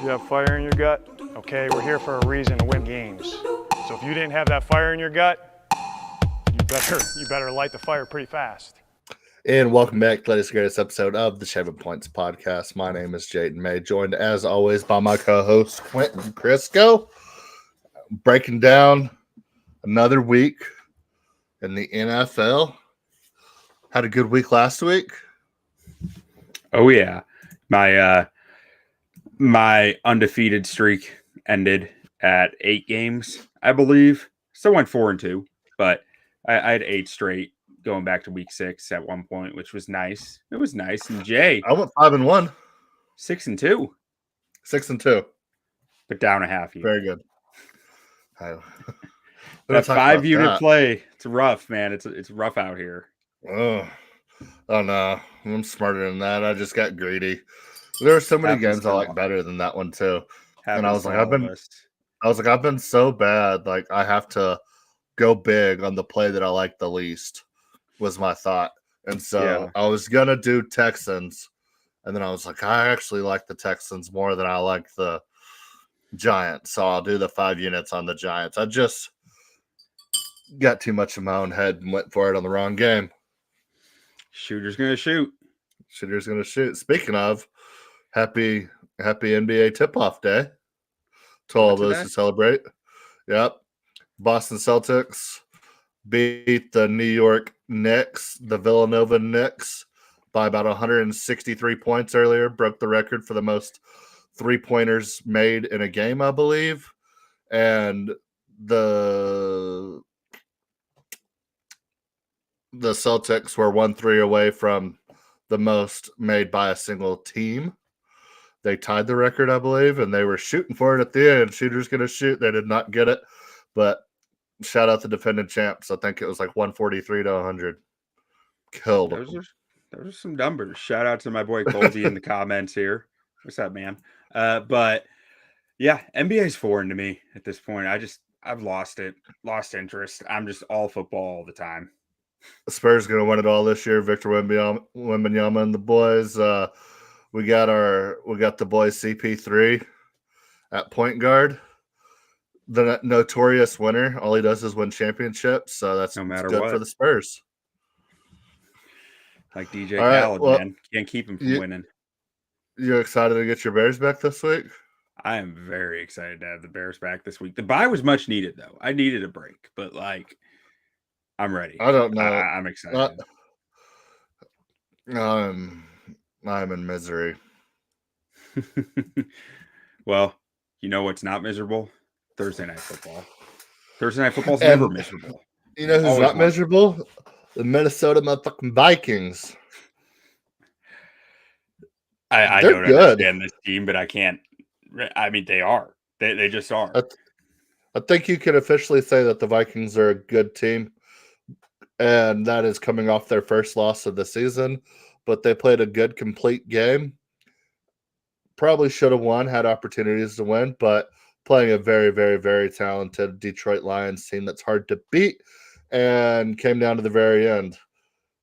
You have fire in your gut? Okay, we're here for a reason to win games. So if you didn't have that fire in your gut, you better light the fire pretty fast. And welcome back to the latest greatest episode of the 7 Points Podcast. My name is Jaden May, joined as always by my co-host Quentin Crisco. Breaking down another week in the NFL. Had a good week last week. Oh yeah, my undefeated streak ended at 8 games, I believe. Still went 4-2, but I had 8 straight going back to week 6 at one point, which was nice. It was nice. And Jay, I went 5-1, 6-2, 6-2, but down a half. Very good. That 5-unit play, it's rough, man. It's rough out here. Oh no, I'm smarter than that. I just got greedy. There are so many games I like better than that one too. And I was like, I've been so bad. Like I have to go big on the play that I like the least, was my thought. And so I was gonna do Texans, and then I was like, I actually like the Texans more than I like the Giants. So I'll do the 5 units on the Giants. I just got too much in my own head and went for it on the wrong game. Shooter's gonna shoot. Shooter's gonna shoot. Speaking of, happy NBA tip-off day to all of those who celebrate. Yep. Boston Celtics beat the New York Knicks, the Villanova Knicks, by about 163 points earlier. Broke the record for the most three-pointers made in a game, I believe. And the Celtics were 1-3 away from the most made by a single team. They tied the record, I believe, and they were shooting for it at the end. Shooter's going to shoot. They did not get it, but shout out the defending champs. I think it was like 143-100. Killed them. Those are some numbers. Shout out to my boy Colby in the comments here. What's up, man? But yeah, NBA's foreign to me at this point. I've lost interest. I'm just all football all the time. Spurs going to win it all this year. Victor Wembanyama and the boys. We got the boy CP3 at point guard. The notorious winner. All he does is win championships, so that's no matter good what for the Spurs. Like DJ Khaled, man, can't keep him from winning. You excited to get your Bears back this week? I am very excited to have the Bears back this week. The bye was much needed, though. I needed a break, but I'm ready. I don't know. I'm excited. I'm in misery. Well, you know what's not miserable? Thursday night football. Thursday night football's never miserable. You know who's not miserable? The Minnesota motherfucking Vikings. I don't understand this team, but I can't. I mean, they are. They just are. I think you can officially say that the Vikings are a good team, and that is coming off their first loss of the season. But they played a good, complete game. Probably should have won, had opportunities to win, but playing a very, very, very talented Detroit Lions team that's hard to beat, and came down to the very end.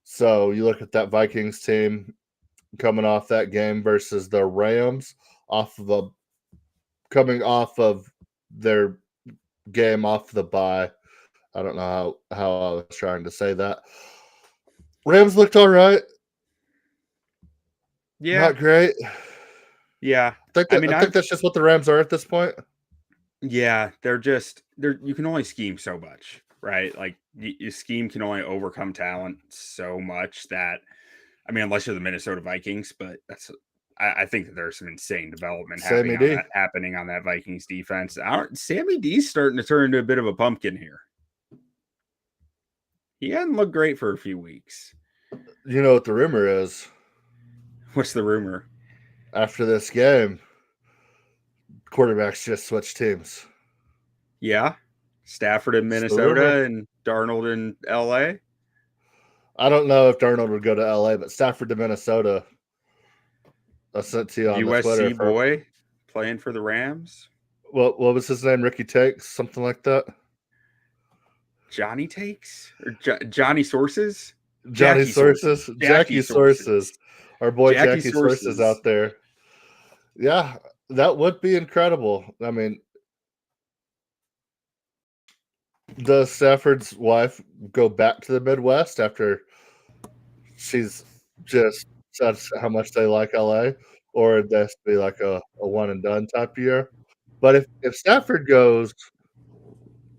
So you look at that Vikings team coming off that game versus the Rams, coming off of their game off the bye. I don't know how I was trying to say that. Rams looked all right. Yeah. Not great. Yeah. I think that's just what the Rams are at this point. Yeah, they're you can only scheme so much, right? Like your scheme can only overcome talent so much that, I mean, unless you're the Minnesota Vikings, but I think that there's some insane development happening on that Vikings defense. Sammy D's starting to turn into a bit of a pumpkin here. He hadn't looked great for a few weeks. You know what the rumor is? What's the rumor? After this game, quarterbacks just switched teams. Yeah? Stafford in Minnesota and Darnold in L.A.? I don't know if Darnold would go to L.A., but Stafford to Minnesota. I sent to you on Twitter. USC boy playing for the Rams? What was his name? Ricky Takes? Something like that? Johnny Takes? Or Johnny Sources? Jackie Sources. Our boy Jackie Sources out there. Yeah, That would be incredible. I mean, does Stafford's wife go back to the Midwest after she's just said how much they like LA? Or would this be like a one and done type year? But if Stafford goes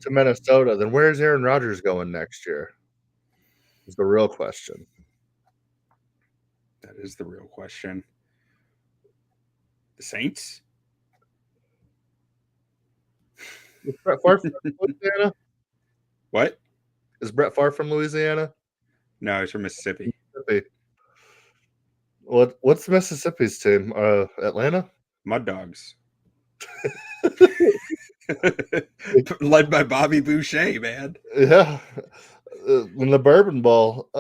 to Minnesota, then where's Aaron Rodgers going next year? Is the real question. That is the real question. The Saints? Is Brett Favre from Louisiana? What? Is Brett Favre from Louisiana? No, it's from Mississippi. Mississippi. What's Mississippi's team? Atlanta? Mud Dogs. Led by Bobby Boucher, man. Yeah. In the Bourbon Bowl.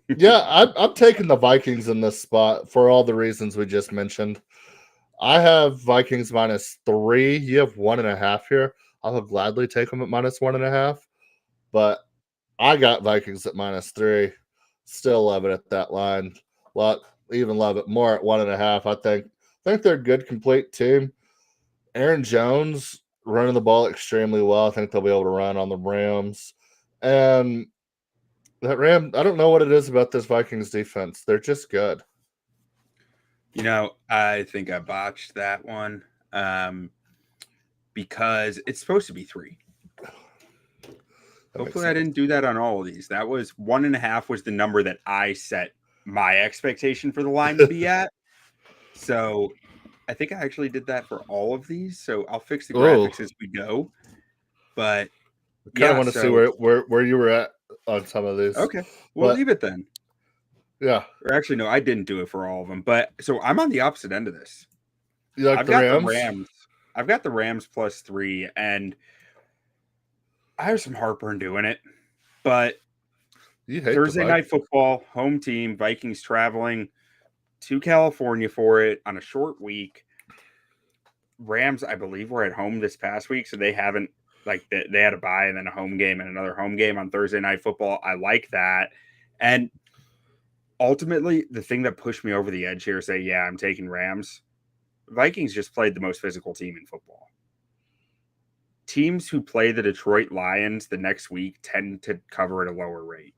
Yeah, I'm taking the Vikings in this spot for all the reasons we just mentioned. I have Vikings -3. You have 1.5 here. I will gladly take them at -1.5. But I got Vikings at -3. Still love it at that line. Even love it more at 1.5. I think they're a good, complete team. Aaron Jones running the ball extremely well. I think they'll be able to run on the Rams. And that I don't know what it is about this Vikings defense. They're just good. I think I botched that one because it's supposed to be 3. Hopefully I didn't do that on all of these. That was 1.5 was the number that I set my expectation for the line to be at. So I think I actually did that for all of these. So I'll fix the graphics as we go. But I kind of want to see where you were at on some of these. Okay. We'll leave it then. Yeah. Or actually, no, I didn't do it for all of them. But so I'm on the opposite end of this. You like I've got the Rams. I've got the Rams +3, and I have some heartburn doing it. But Thursday night football, home team, Vikings traveling to California for it on a short week. Rams, I believe, were at home this past week, so they haven't they had a bye and then a home game and another home game on Thursday night football. I like that. And ultimately, the thing that pushed me over the edge here, I'm taking Rams. Vikings just played the most physical team in football. Teams who play the Detroit Lions the next week tend to cover at a lower rate.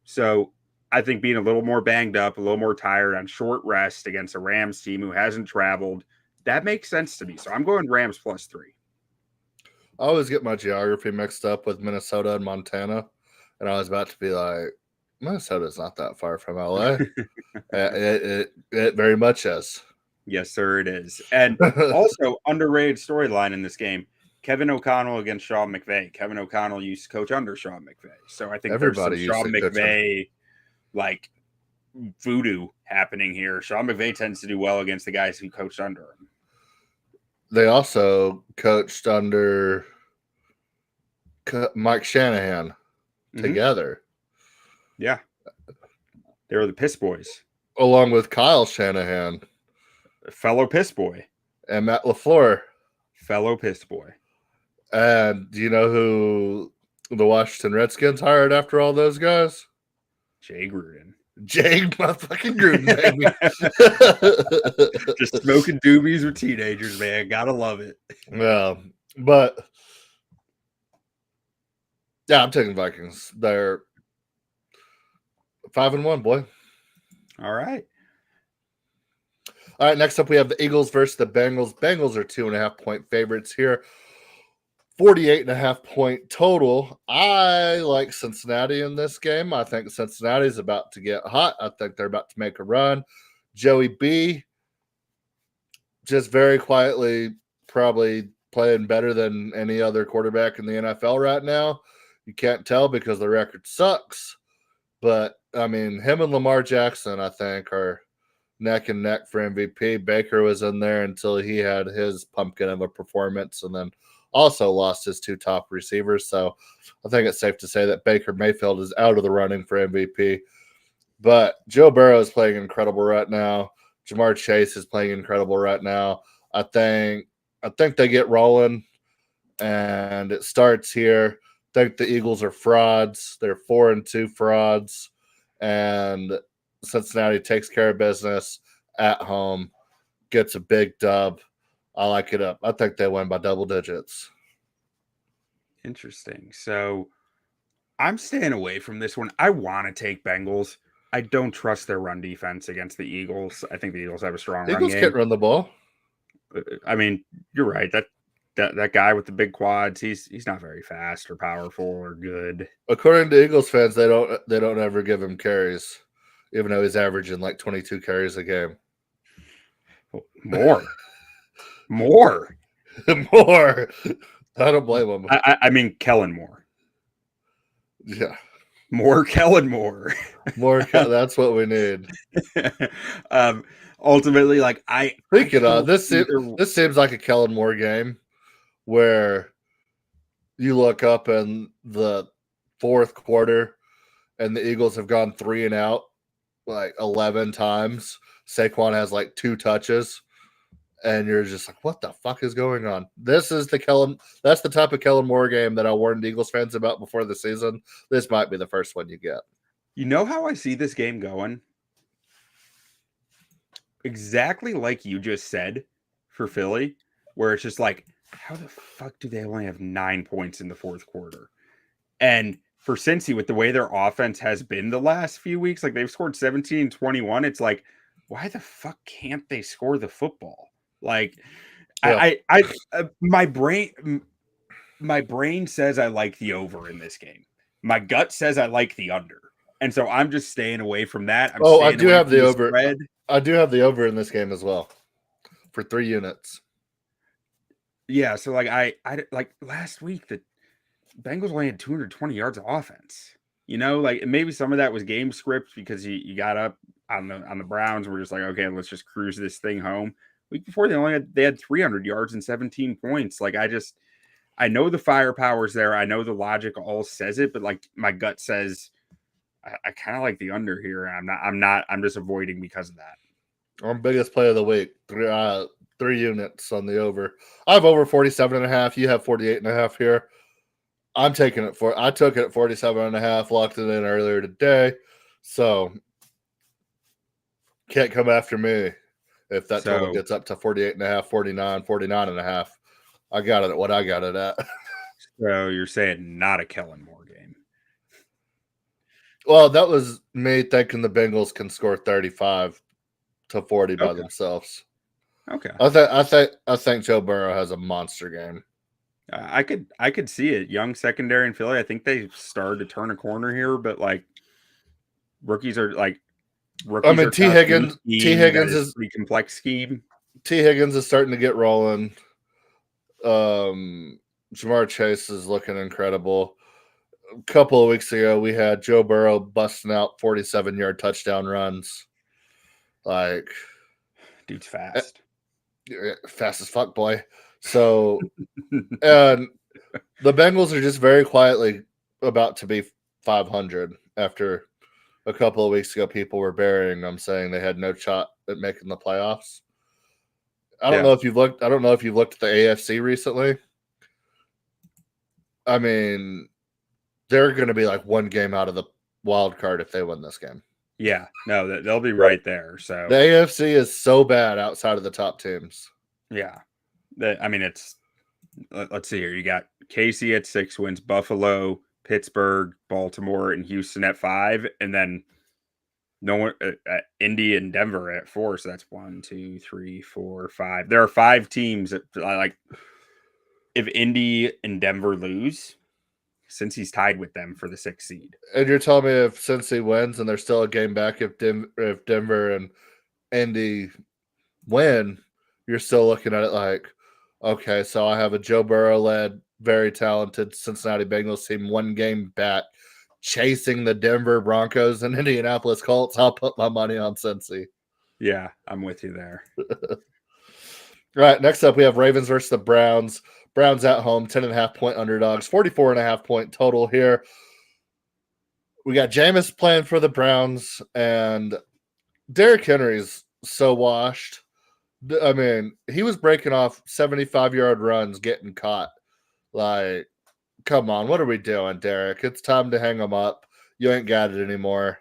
So I think being a little more banged up, a little more tired on short rest against a Rams team who hasn't traveled, that makes sense to me. So I'm going Rams +3. I always get my geography mixed up with Minnesota and Montana, and I was about to be like, Minnesota's not that far from LA. it very much is. Yes, sir, it is. And also, underrated storyline in this game, Kevin O'Connell against Sean McVay. Kevin O'Connell used to coach under Sean McVay. So I think everybody there's some Sean McVay, voodoo happening here. Sean McVay tends to do well against the guys who coached under him. They also coached under Mike Shanahan together. Yeah. They were the Piss Boys. Along with Kyle Shanahan. Fellow Piss Boy. And Matt LaFleur. Fellow Piss Boy. And do you know who the Washington Redskins hired after all those guys? Jay Gruden. Jay motherfucking Gruden, baby. Just smoking doobies with teenagers, man. Gotta love it. Yeah. But yeah, I'm taking Vikings. They're 5-1, boy. All right. All right, next up we have the Eagles versus the Bengals. Bengals are 2.5-point favorites here. 48.5-point total. I like Cincinnati in this game. I think Cincinnati's about to get hot. I think they're about to make a run. Joey B just very quietly probably playing better than any other quarterback in the NFL right now. You can't tell because the record sucks. But, I mean, him and Lamar Jackson, I think, are neck and neck for MVP. Baker was in there until he had his pumpkin of a performance and then also lost his 2 top receivers. So I think it's safe to say that Baker Mayfield is out of the running for MVP. But Joe Burrow is playing incredible right now. Jamar Chase is playing incredible right now. I think they get rolling, and it starts here. I think the Eagles are frauds. They're 4-2 frauds, and Cincinnati takes care of business at home. gets a big dub. I like it up. I think they win by double digits. Interesting. So I'm staying away from this one. I want to take Bengals. I don't trust their run defense against the Eagles. I think the Eagles have a strong run Eagles game. can't run the ball. I mean, you're right. That guy with the big quads, he's not very fast or powerful or good. According to Eagles fans, they don't ever give him carries, even though he's averaging like 22 carries a game. More. More. I don't blame him. I mean, Kellen Moore. Yeah. More Kellen Moore. That's what we need. Ultimately, like Speaking of this seems like a Kellen Moore game where you look up in the fourth quarter and the Eagles have gone 3 and out like 11 times. Saquon has like 2 touches. And you're just like, what the fuck is going on? That's the type of Kellen Moore game that I warned Eagles fans about before the season. This might be the first one you get. You know how I see this game going? Exactly like you just said for Philly, where it's just like, how the fuck do they only have 9 points in the fourth quarter? And for Cincy, with the way their offense has been the last few weeks, like they've scored 17-21, it's like, why the fuck can't they score the football? Like, yeah. My brain says I like the over in this game. My gut says I like the under, and so I'm just staying away from that. I do have the over. Spread. I do have the over in this game as well, for 3 units. Yeah, so like I like last week the Bengals only had 220 yards of offense. You know, like maybe some of that was game script because you got up on the Browns and we're just like, okay, let's just cruise this thing home. Week before they had 300 yards and 17 points. Like I know the firepower's there. I know the logic all says it, but like my gut says I kind of like the under here. I'm just avoiding because of that. Our biggest play of the week, 3 units on the over. I have over 47.5. You have 48.5 here. I'm taking it I took it at 47.5, locked it in earlier today. So can't come after me. If that total gets up to 48.5, 49, 49.5, I got it at what I got it at. So you're saying not a Kellen Moore game? Well, that was me thinking the Bengals can score 35 to 40 by themselves. Okay. I think Joe Burrow has a monster game. I could see it. Young secondary in Philly. I think they started to turn a corner here, but like rookies are like. I mean, T. Higgins is pretty complex scheme. T. Higgins is starting to get rolling. Jamar Chase is looking incredible. A couple of weeks ago, we had Joe Burrow busting out 47-yard touchdown runs. Like, dude's fast. Fast as fuck, boy. So, and the Bengals are just very quietly about to be 500 after a couple of weeks ago, people were burying them, saying they had no shot at making the playoffs. I don't know if you've looked at the AFC recently. I mean, they're going to be like 1 game out of the wild card if they win this game. Yeah, no, they'll be right there. So the AFC is so bad outside of the top teams. Yeah, it's. Let's see here. You got KC at 6 wins, Buffalo, Pittsburgh, Baltimore, and Houston at 5, and then no one Indy and Denver at 4. So that's 1, 2, 3, 4, 5. There are 5 teams that like. If Indy and Denver lose, since he's tied with them for the 6th seed. And you're telling me if Cincy wins and they're still a game back, if Denver and Indy win, you're still looking at it like, okay, so I have a Joe Burrow-led, very talented Cincinnati Bengals team 1 game back, chasing the Denver Broncos and Indianapolis Colts. I'll put my money on Cincy. Yeah, I'm with you there. All right, next up we have Ravens versus the Browns. Browns at home, 10.5 point underdogs, 44.5 point total here. We got Jameis playing for the Browns, and Derrick Henry's so washed. I mean, he was breaking off 75-yard runs, getting caught. Like, come on, what are we doing, Derrick? It's time to hang him up. You ain't got it anymore.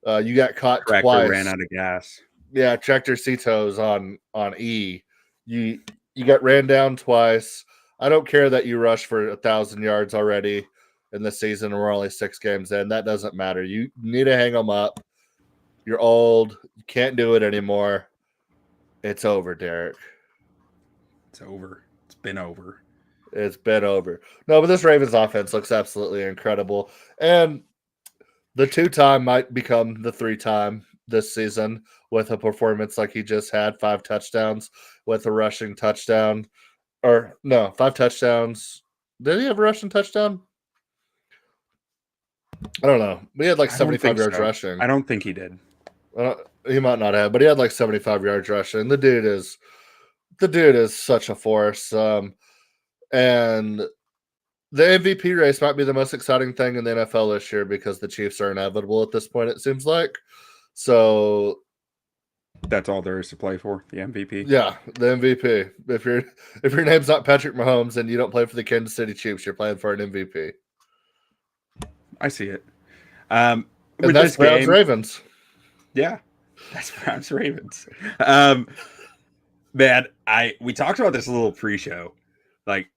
You got caught twice. Ran out of gas. Yeah, Tractor Cito's on E. You got ran down twice. I don't care that you rushed for 1,000 yards already in the season and we're only 6 games in. That doesn't matter. You need to hang them up. You're old. You can't do it anymore. It's over, Derek. It's over. It's been over. It's been over. No, but this Ravens offense looks absolutely incredible. And the 2-time might become the 3-time this season with a performance like he just had, 5 touchdowns with a rushing touchdown. Or no, 5 touchdowns. Did he have a rushing touchdown? I don't know. We had like 75 yards rushing. I don't think he did. He might not have, but he had like 75 yards rushing. The dude is such a force. And the MVP race might be the most exciting thing in the NFL this year because the Chiefs are inevitable at this point, it seems like. So that's all there is to play for, the MVP. Yeah, the MVP. If your name's not Patrick Mahomes and you don't play for the Kansas City Chiefs, you're playing for an MVP. I see it. And that's Browns Ravens. Yeah, that's Browns Ravens. Man, we talked about this a little pre-show. Like,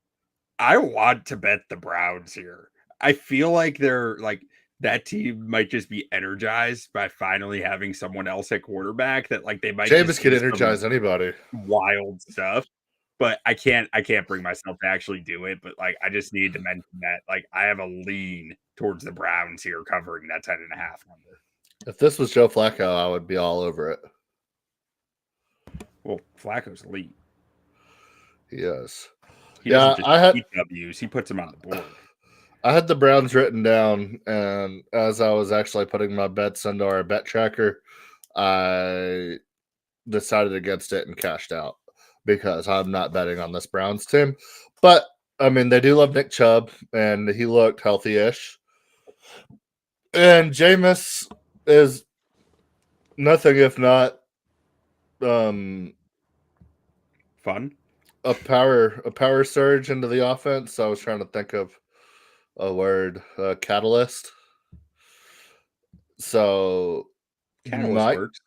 I want to bet the Browns here. I feel like they're like that team might just be energized by finally having someone else at quarterback. That like they might. Jameis can energize anybody. Wild stuff, but I can't bring myself to actually do it. But like, I just need to mention that like I have a lean towards the Browns here covering that 10.5 number. If this was Joe Flacco, I would be all over it. Well, Flacco's elite. He is. He doesn't just keep W's. He puts them on the board. I had the Browns written down, and as I was actually putting my bets into our bet tracker, I decided against it and cashed out because I'm not betting on this Browns team. But, I mean, they do love Nick Chubb, and he looked healthy-ish. And Jameis is nothing if not fun. A power surge into the offense. So I was trying to think of a word, catalyst. So works.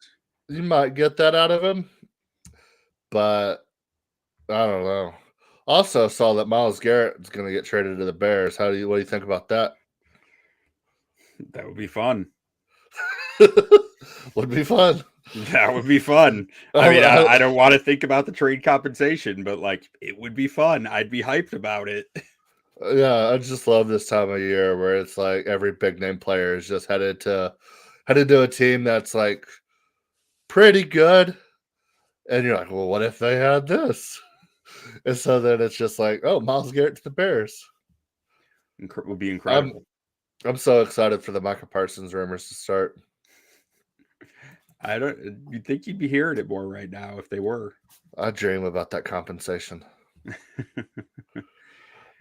You might get that out of him, but I don't know. Also saw that Myles Garrett is going to get traded to the Bears. What do you think about that? That would be fun. Would be fun. That would be fun. I mean, I don't want to think about the trade compensation, but like it would be fun. I'd be hyped about it. Yeah, I just love this time of year where it's like every big name player is just headed to a team that's like pretty good. And you're like, well, what if they had this? And so then it's just like, oh, Myles Garrett to the Bears. Would be incredible. I'm so excited for the Micah Parsons rumors to start. You'd think you'd be hearing it more right now if they were. I dream about that compensation.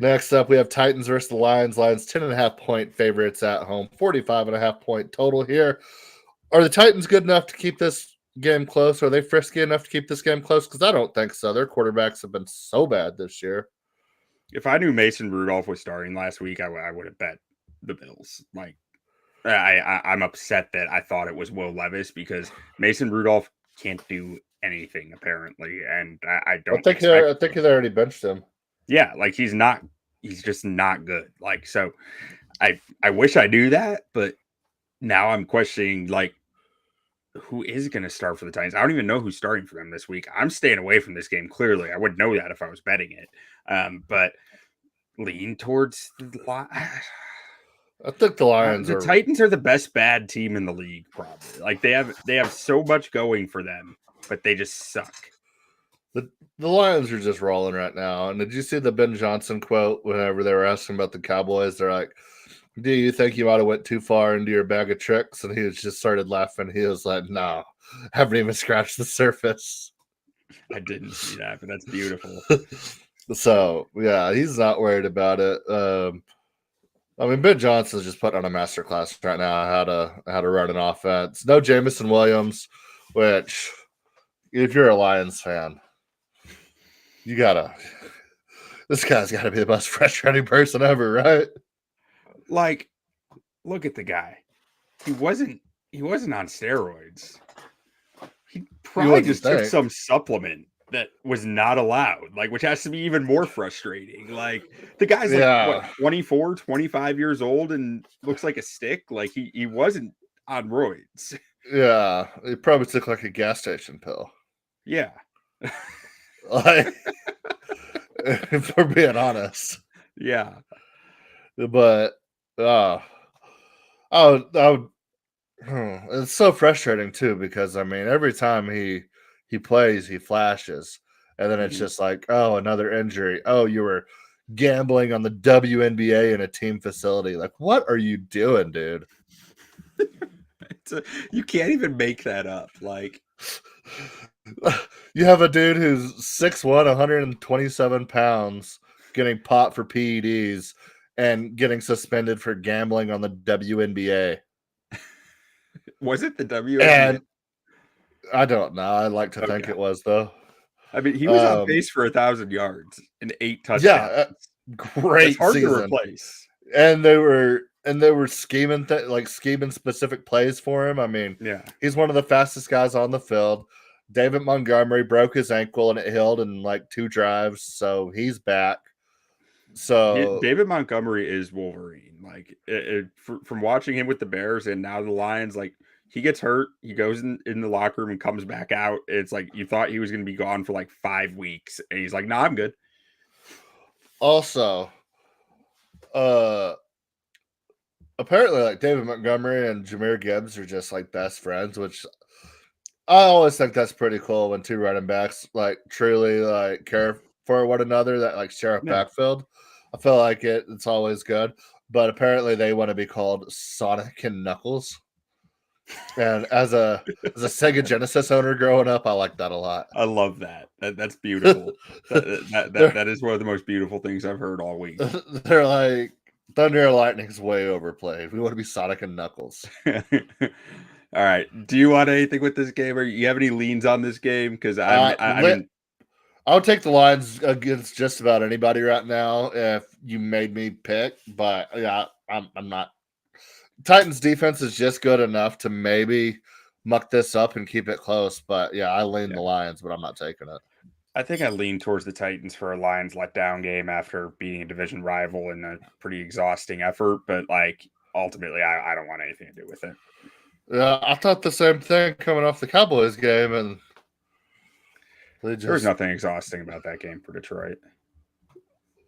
Next up, we have Titans versus the Lions. Lions 10.5-point favorites at home, 45.5-point total here. Are the Titans good enough to keep this game close? Are they frisky enough to keep this game close? Because I don't think so. Their quarterbacks have been so bad this year. If I knew Mason Rudolph was starting last week, I would have bet the Bills. Like, I'm upset that I thought it was Will Levis because Mason Rudolph can't do anything apparently, and I don't. I think they already benched him. Yeah, like he's just not good. Like, so I wish I knew that, but now I'm questioning like who is going to start for the Titans. I don't even know who's starting for them this week. I'm staying away from this game. Clearly, I would know that if I was betting it. But lean towards the I think the Lions the Titans are the best bad team in the league, probably. Like they have so much going for them, but they just suck. The Lions are just rolling right now. And did you see the Ben Johnson quote whenever they were asking about the Cowboys? They're like, do you think you might have went too far into your bag of tricks? And he just started laughing. He was like, no, haven't even scratched the surface. I didn't see that, but that's beautiful. So, yeah, he's not worried about it. I mean, Ben Johnson's just putting on a masterclass right now how to run an offense. No Jamison Williams, which if you're a Lions fan, this guy's got to be the most frustrating person ever, right? Like, look at the guy. He wasn't on steroids. He probably just took think. some supplement that was not allowed, like, which has to be even more frustrating. Like, the guy's like, what, 24, 25 years old and looks like a stick? Like, he wasn't on roids. Yeah, it probably took like a gas station pill. Yeah. Like, if we're being honest. Yeah. But, it's so frustrating too, because I mean, every time he plays, he flashes, and then it's just like, oh, another injury. Oh, you were gambling on the WNBA in a team facility. Like, what are you doing, dude? You can't even make that up. Like, you have a dude who's 6'1", 127 pounds, getting popped for PEDs and getting suspended for gambling on the WNBA. Was it the WNBA? And I don't know. I like to think it was, though. I mean, he was on pace for 1,000 yards and 8 touchdowns. Yeah, great. It's hard season. to replace. And they were scheming scheming specific plays for him. I mean, yeah, he's one of the fastest guys on the field. David Montgomery broke his ankle and it healed in like 2 drives, so he's back. So David Montgomery is Wolverine. Like, from watching him with the Bears and now the Lions, like, he gets hurt, he goes in the locker room and comes back out. It's like you thought he was going to be gone for like 5 weeks, and he's like, "Nah, I'm good." Also, apparently, like, David Montgomery and Jahmyr Gibbs are just like best friends, which I always think that's pretty cool when 2 running backs like truly like care for one another, that like share a backfield. I feel like it's always good. But apparently they want to be called Sonic and Knuckles. And as a Sega Genesis owner growing up, I like that a lot. I love that. That's beautiful. that is one of the most beautiful things I've heard all week. They're like, Thunder and Lightning's way overplayed. We want to be Sonic and Knuckles. All right. Do you want anything with this game, or you have any leans on this game? Because I mean, I'll take the Lions against just about anybody right now if you made me pick. But yeah, I'm not. Titans defense is just good enough to maybe muck this up and keep it close. But yeah, I lean the Lions, but I'm not taking it. I think I lean towards the Titans for a Lions letdown game after beating a division rival in a pretty exhausting effort. But like, ultimately, I don't want anything to do with it. Yeah, I thought the same thing coming off the Cowboys game, and there was nothing exhausting about that game for Detroit.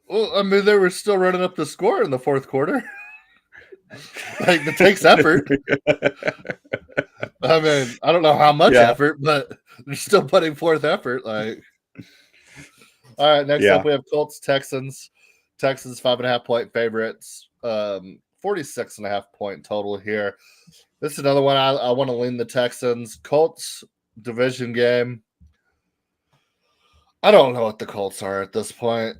Well, I mean, they were still running up the score in the fourth quarter. Like, it takes effort. I mean, I don't know how much effort, but they're still putting forth effort. Like, all right, next up we have Colts, Texans. Texans 5.5-point favorites. 46.5 point total here. This is another one I want to lean the Texans. Colts division game. I don't know what the Colts are at this point.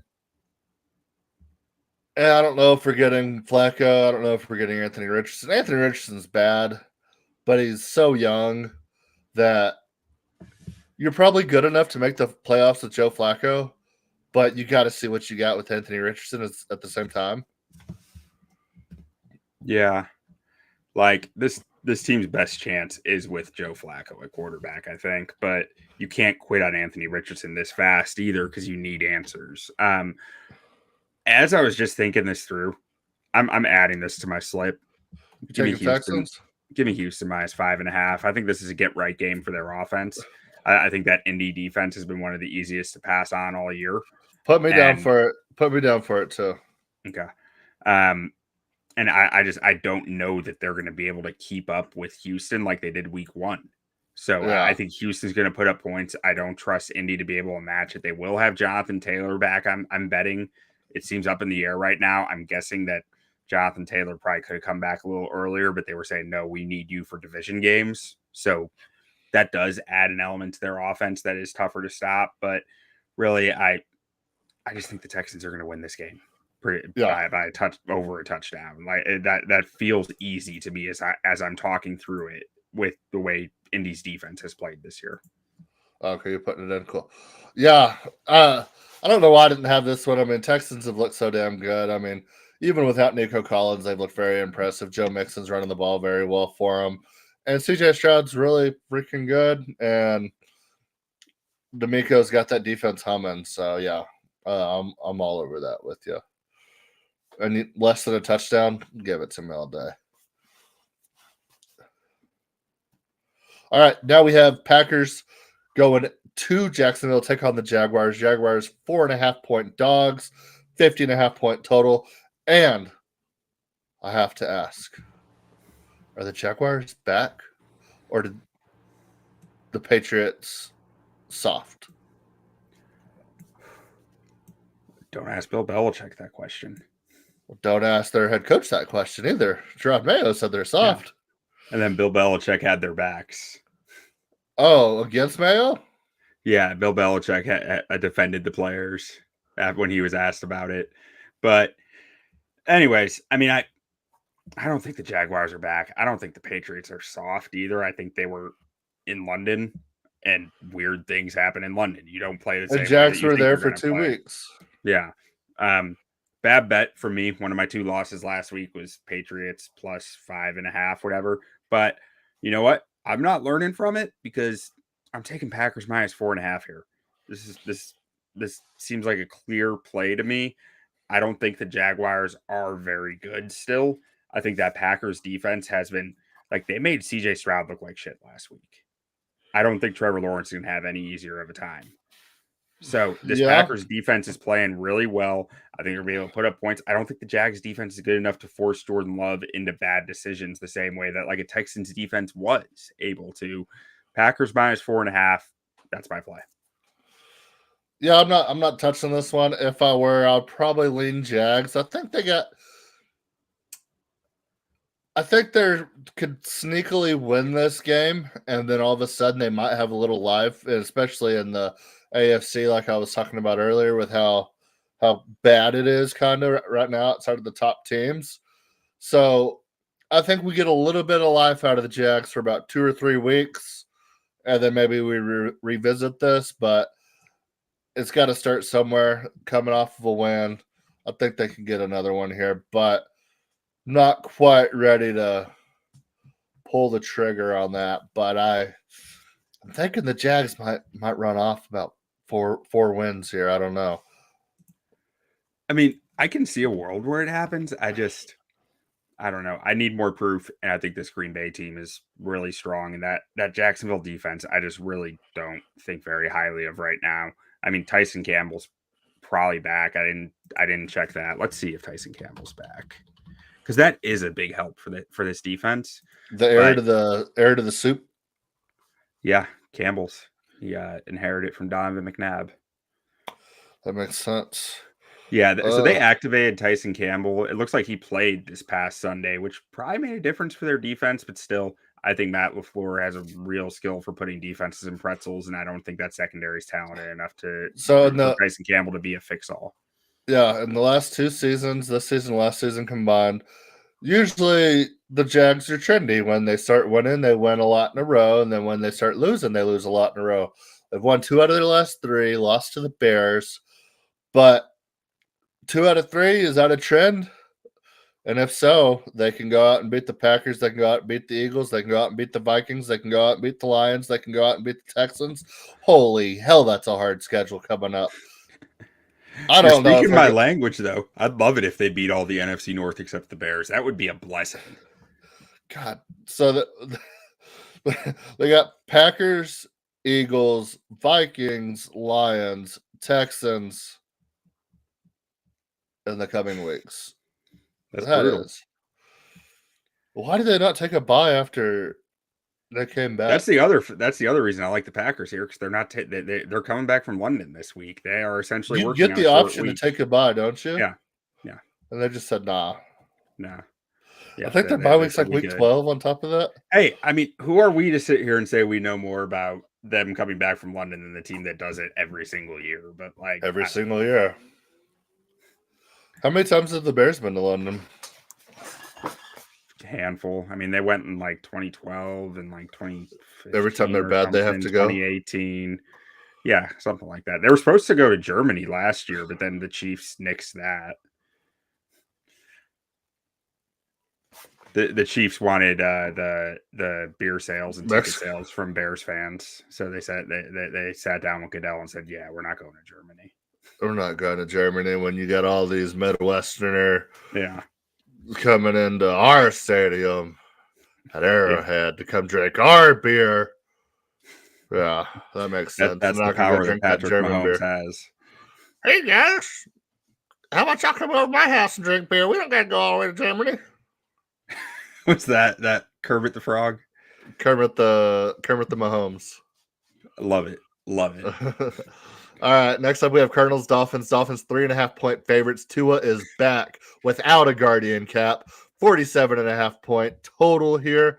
And I don't know if we're getting Flacco. I don't know if we're getting Anthony Richardson. Anthony Richardson's bad, but he's so young that you're probably good enough to make the playoffs with Joe Flacco, but you got to see what you got with Anthony Richardson at the same time. Yeah. Like, this team's best chance is with Joe Flacco at quarterback, I think, but you can't quit on Anthony Richardson this fast either because you need answers. As I was just thinking this through, I'm adding this to my slip. Give me Houston minus 5.5. I think this is a get right game for their offense. I think that Indy defense has been one of the easiest to pass on all year. Put me down for it. Put me down for it too. Okay. And I don't know that they're going to be able to keep up with Houston like they did week 1. So I think Houston's going to put up points. I don't trust Indy to be able to match it. They will have Jonathan Taylor back. I'm betting. It seems up in the air right now. I'm guessing that Jonathan Taylor probably could have come back a little earlier, but they were saying, no, we need you for division games. So that does add an element to their offense that is tougher to stop. But really, I just think the Texans are going to win this game by a touchdown. Like that feels easy to me as I'm talking through it with the way Indy's defense has played this year. Okay, you're putting it in. Cool. Yeah. I don't know why I didn't have this one. I mean, Texans have looked so damn good. I mean, even without Nico Collins, they've looked very impressive. Joe Mixon's running the ball very well for them. And CJ Stroud's really freaking good, and D'Amico's got that defense humming. So yeah, I'm all over that with you. And less than a touchdown, give it to me all day. All right, now we have Packers going to Jacksonville, take on the Jaguars. Jaguars 4.5-point dogs, 50.5-point total. And I have to ask, are the Jaguars back, or did the Patriots soft? Don't ask Bill Belichick that question. Don't ask their head coach that question either. Gerard Mayo said they're soft. Yeah. And then Bill Belichick had their backs. Oh, against Mayo? Yeah, Bill Belichick had defended the players when he was asked about it. But anyways, I mean, I don't think the Jaguars are back. I don't think the Patriots are soft either. I think they were in London, and weird things happen in London. You don't play the same way. The Jags were were there for 2 weeks. Yeah. Bad bet for me. One of my 2 losses last week was Patriots plus 5.5, whatever. But you know what? I'm not learning from it because I'm taking Packers minus 4.5 here. This seems like a clear play to me. I don't think the Jaguars are very good still. I think that Packers defense has been like, they made CJ Stroud look like shit last week. I don't think Trevor Lawrence is going to have any easier of a time. So this Packers defense is playing really well. I think they're going to be able to put up points. I don't think the Jags defense is good enough to force Jordan Love into bad decisions the same way that like a Texans defense was able to. Packers minus 4.5. That's my play. Yeah, I'm not touching this one. If I were, I'll probably lean Jags. I think they could sneakily win this game, and then all of a sudden they might have a little life, especially in the AFC, like I was talking about earlier, with how bad it is kind of right now outside of the top teams. So I think we get a little bit of life out of the Jags for about 2 or 3 weeks, and then maybe we revisit this, but it's got to start somewhere. Coming off of a win, I think they can get another one here, but not quite ready to pull the trigger on that. But I'm thinking the Jags might run off about four wins here. I don't know. I mean, I can see a world where it happens. I don't know. I need more proof, and I think this Green Bay team is really strong, and that Jacksonville defense, I just really don't think very highly of right now. I mean, Tyson Campbell's probably back. I didn't check that. Let's see if Tyson Campbell's back, because that is a big help for this defense. The heir to the soup. Yeah, Campbell's. He inherited it from Donovan McNabb. That makes sense. Yeah, so they activated Tyson Campbell. It looks like he played this past Sunday, which probably made a difference for their defense, but still, I think Matt LaFleur has a real skill for putting defenses in pretzels, and I don't think that secondary is talented enough for Tyson Campbell to be a fix-all. Yeah, in the last 2 seasons, this season, last season combined, usually the Jags are trendy. When they start winning, they win a lot in a row, and then when they start losing, they lose a lot in a row. They've won 2 out of their last 3, lost to the Bears, but 2 out of 3, is that a trend? And if so, they can go out and beat the Packers. They can go out and beat the Eagles. They can go out and beat the Vikings. They can go out and beat the Lions. They can go out and beat the Texans. Holy hell, that's a hard schedule coming up. I don't know. Speaking my language, though, I'd love it if they beat all the NFC North except the Bears. That would be a blessing. God. So they got Packers, Eagles, Vikings, Lions, Texans in the coming weeks. That's brutal. Why did they not take a bye after they came back? That's the other reason I like the Packers here, because they're not they're coming back from London this week. They are essentially working. You get the option to take a bye, don't you? Yeah. And they just said nah. Yeah, I think their bye week's like week 12 on top of that. Hey, I mean, who are we to sit here and say we know more about them coming back from London than the team that does it every single year? But like every single year. How many times have the Bears been to London? A handful. I mean, they went in like 2012 and like 2015. Every time they're bad, they have to go. 2018. Yeah, something like that. They were supposed to go to Germany last year, but then the Chiefs nixed that. The Chiefs wanted the beer sales and ticket sales from Bears fans, so they said they sat down with Goodell and said, "Yeah, we're not going to Germany. We're not going to Germany when you got all these Midwesterner coming into our stadium at Arrowhead to come drink our beer." Yeah, that makes sense. That's the power that Patrick Mahomes has. Hey guys, how about y'all come over to my house and drink beer? We don't got to go all the way to Germany. What's that? Kermit the Frog? Kermit the Mahomes. Love it. All right, next up we have Cardinals, Dolphins. Dolphins 3.5-point favorites. Tua is back without a guardian cap. 47.5-point total here.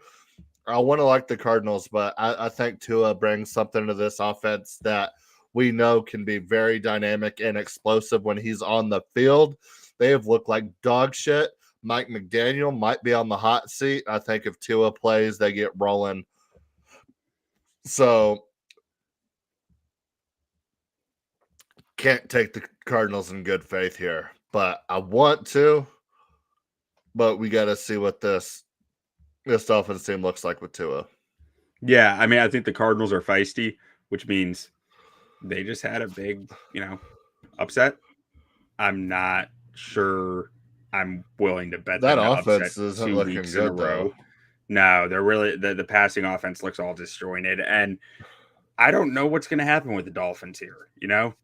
I want to like the Cardinals, but I think Tua brings something to this offense that we know can be very dynamic and explosive when he's on the field. They have looked like dog shit. Mike McDaniel might be on the hot seat. I think if Tua plays, they get rolling. So can't take the Cardinals in good faith here, but I want to. But we got to see what this Dolphins team looks like with Tua. Yeah, I mean, I think the Cardinals are feisty, which means they just had a big, upset. I'm not sure I'm willing to bet that offense isn't looking good though. No, they're really the passing offense looks all disjointed, and I don't know what's going to happen with the Dolphins here.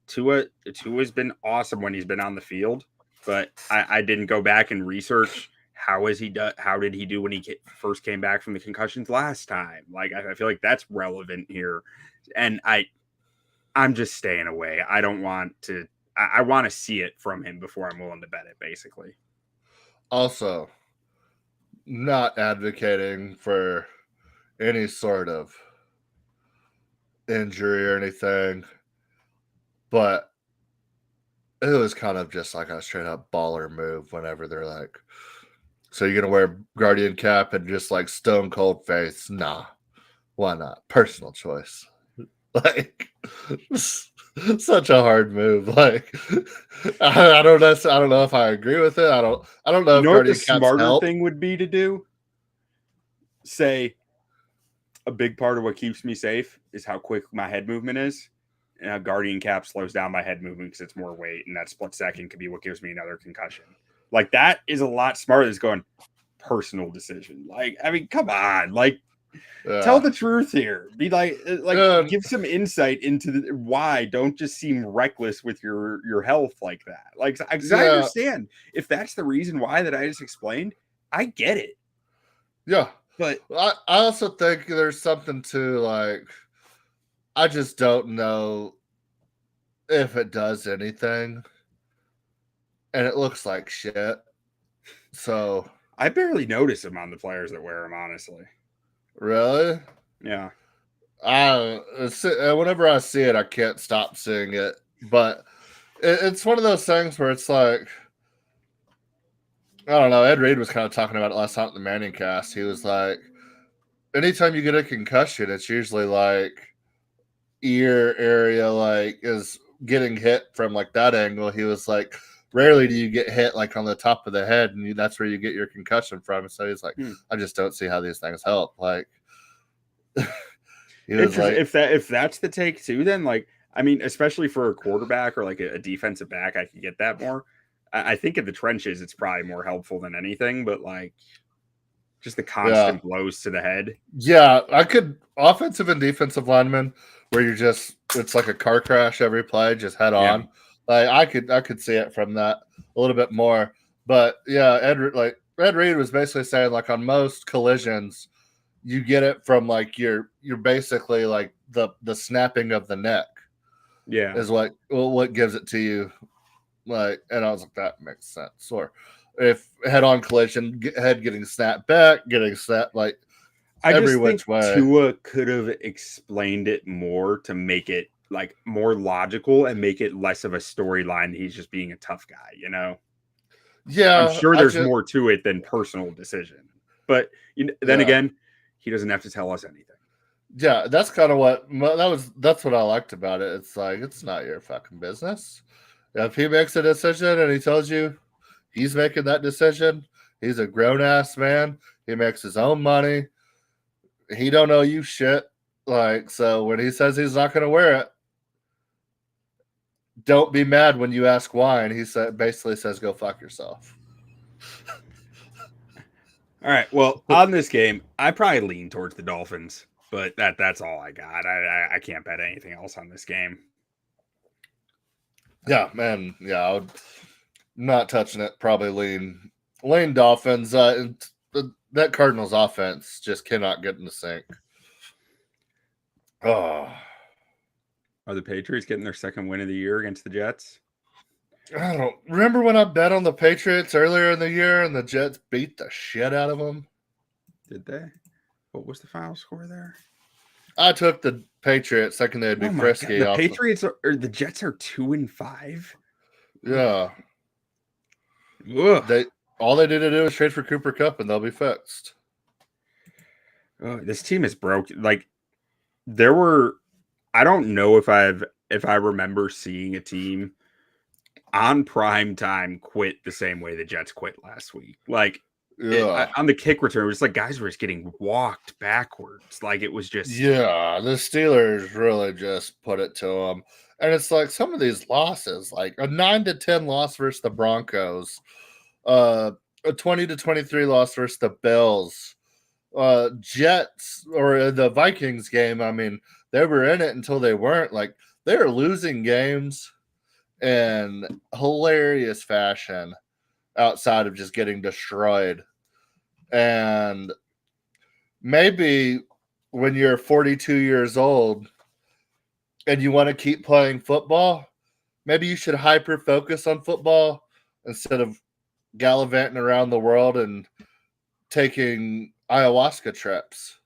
Tua's been awesome when he's been on the field, but I didn't go back and research how did he do when he first came back from the concussions last time. Like I feel like that's relevant here, and I'm just staying away. I don't want to. I want to see it from him before I'm willing to bet it, basically. Also, not advocating for any sort of injury or anything, but it was kind of just like a straight up baller move whenever they're like, so you're going to wear guardian cap and just like stone cold face? Nah, why not? Personal choice. Like, such a hard move. Like, I don't know if I agree with it. I don't know. You know what the smarter thing would be to do? Say, a big part of what keeps me safe is how quick my head movement is, and a guardian cap slows down my head movement because it's more weight, and that split second could be what gives me another concussion. Like, that is a lot smarter than going personal decision. Like, I mean, come on, like. Tell the truth here. Be like, give some insight into why. Don't just seem reckless with your health like that. Like, I understand if that's the reason why that I just explained. I get it. Yeah, but I also think there's something to like. I just don't know if it does anything, and it looks like shit. So I barely notice them on the players that wear them, honestly. Really? Yeah. Whenever I see it, I can't stop seeing it. But it's one of those things where it's like, I don't know. Ed Reed was kind of talking about it last night in the Manning cast. He was like, anytime you get a concussion, it's usually like ear area, like is getting hit from like that angle. He was like, rarely do you get hit like on the top of the head, and that's where you get your concussion from. So he's like, I just don't see how these things help. Like, he was like, if that's the take too, then like, I mean, especially for a quarterback or like a defensive back, I can get that more. I think in the trenches, it's probably more helpful than anything. But like, just the constant blows to the head. Yeah, I could offensive and defensive linemen where it's like a car crash every play, just head on. Like I could see it from that a little bit more, but yeah, Ed Reed was basically saying like on most collisions, you get it from like you're basically like the snapping of the neck, is what gives it to you, like. And I was like, that makes sense. Or if head on collision, head getting snapped back, getting snapped like every which way. Tua could have explained it more to make it like more logical and make it less of a storyline that he's just being a tough guy, Yeah, I'm sure there's more to it than personal decision, but then again, he doesn't have to tell us anything. Yeah, that's kind of that's what I liked about it. It's like, it's not your fucking business. If he makes a decision and he tells you he's making that decision, He's a grown-ass man. He makes his own money. He don't owe you shit. Like, so when he says he's not going to wear it, don't be mad when you ask why. And he basically says, go fuck yourself. All right. Well, on this game, I probably lean towards the Dolphins, but that's all I got. I can't bet anything else on this game. Yeah, man. Yeah, I would not touching it. Probably lean Dolphins. That Cardinals offense just cannot get in the sync. Oh. Are the Patriots getting their second win of the year against the Jets? I don't remember when I bet on the Patriots earlier in the year and the Jets beat the shit out of them. Did they? What was the final score there? I took the Patriots thinking they'd be frisky. The Patriots or the Jets are 2-5. Yeah. Ugh. All they need to do is trade for Cooper Kupp and they'll be fixed. This team is broken. Like I don't know if I remember seeing a team on prime time quit the same way the Jets quit last week. Like on the kick return, it was like guys were just getting walked backwards. Like it was just the Steelers really just put it to them. And it's like some of these losses, like a 9-10 loss versus the Broncos, a 20-23 loss versus the Bills, Jets or the Vikings game. I mean, they were in it until they weren't. Like they were losing games in hilarious fashion outside of just getting destroyed. And maybe when you're 42 years old and you want to keep playing football, maybe you should hyper focus on football instead of gallivanting around the world and taking ayahuasca trips.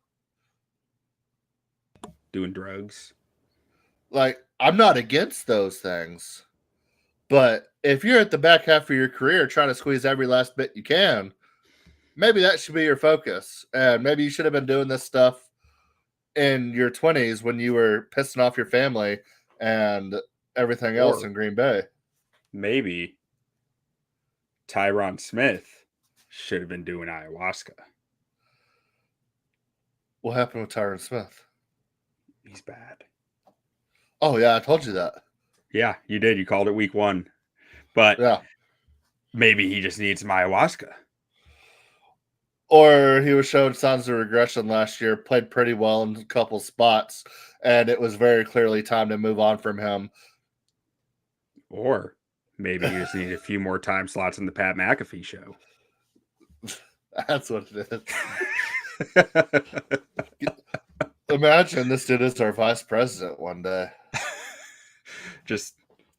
Doing drugs. Like, I'm not against those things. But if you're at the back half of your career trying to squeeze every last bit you can, maybe that should be your focus. And maybe you should have been doing this stuff in your 20s when you were pissing off your family and everything else in Green Bay. Maybe Tyron Smith should have been doing ayahuasca. What happened with Tyron Smith? He's bad. Oh, yeah, I told you that. Yeah, you did. You called it week 1. But maybe he just needs some ayahuasca. Or he was showing signs of regression last year, played pretty well in a couple spots, and it was very clearly time to move on from him. Or maybe you just need a few more time slots in the Pat McAfee show. That's what it is. Imagine this dude is our vice president one day. Just,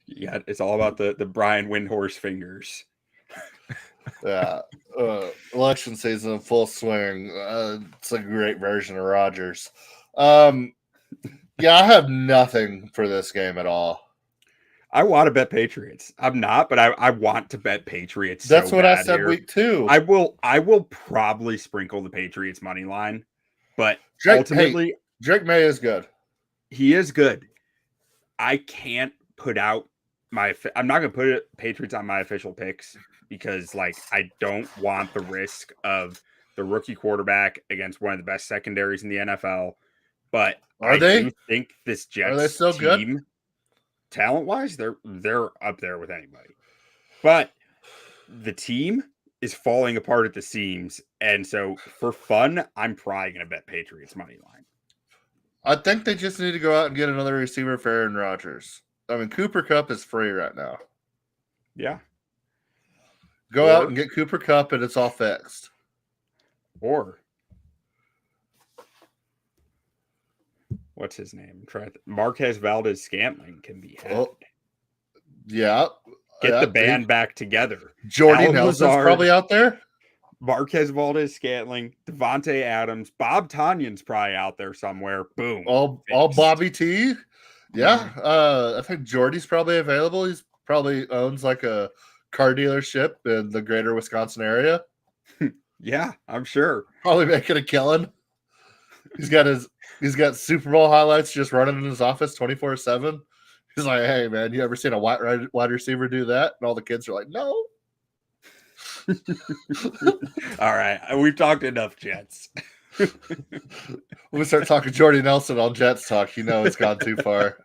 yeah, it's all about the Brian Windhorse fingers. Yeah. Election season in full swing. It's a great version of Rodgers. Yeah, I have nothing for this game at all. I want to bet Patriots. I'm not, but I want to bet Patriots. That's what I said week 2. I will probably sprinkle the Patriots money line, but ultimately Drake May is good. He is good. I can't put out I'm not going to put Patriots on my official picks because I don't want the risk of the rookie quarterback against one of the best secondaries in the NFL. But I do think this Jets team, good? Talent-wise, they're up there with anybody. But the team is falling apart at the seams. And so for fun, I'm probably going to bet Patriots money line. I think they just need to go out and get another receiver for Aaron Rodgers. I mean, Cooper Kupp is free right now. Yeah. Go out and get Cooper Kupp and it's all fixed. Or what's his name? Marquez Valdez-Scantling can be had. Oh, yeah. Get the band back together. Jordy Nelson's probably out there. Marquez Valdez-Scantling, Devontae Adams, Bob Tonyan's probably out there somewhere. Boom. All Bobby T. Yeah. I think Jordy's probably available. He's probably owns like a car dealership in the greater Wisconsin area. Yeah, I'm sure. Probably making a killing. He's got Super Bowl highlights just running in his office 24/7. He's like, hey man, you ever seen a wide receiver do that? And all the kids are like, no. All right. We've talked enough Jets. When we start talking Jordy Nelson on Jets talk, it's gone too far.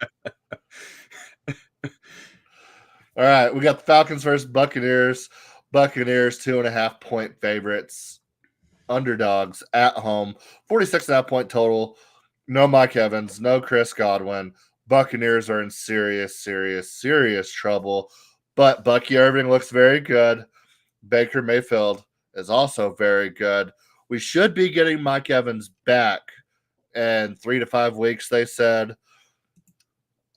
All right, we got the Falcons versus Buccaneers. Buccaneers 2.5-point favorites. Underdogs at home. 46.5-point total. No Mike Evans. No Chris Godwin. Buccaneers are in serious trouble. But Bucky Irving looks very good. Baker Mayfield is also very good. We should be getting Mike Evans back in 3 to 5 weeks, they said.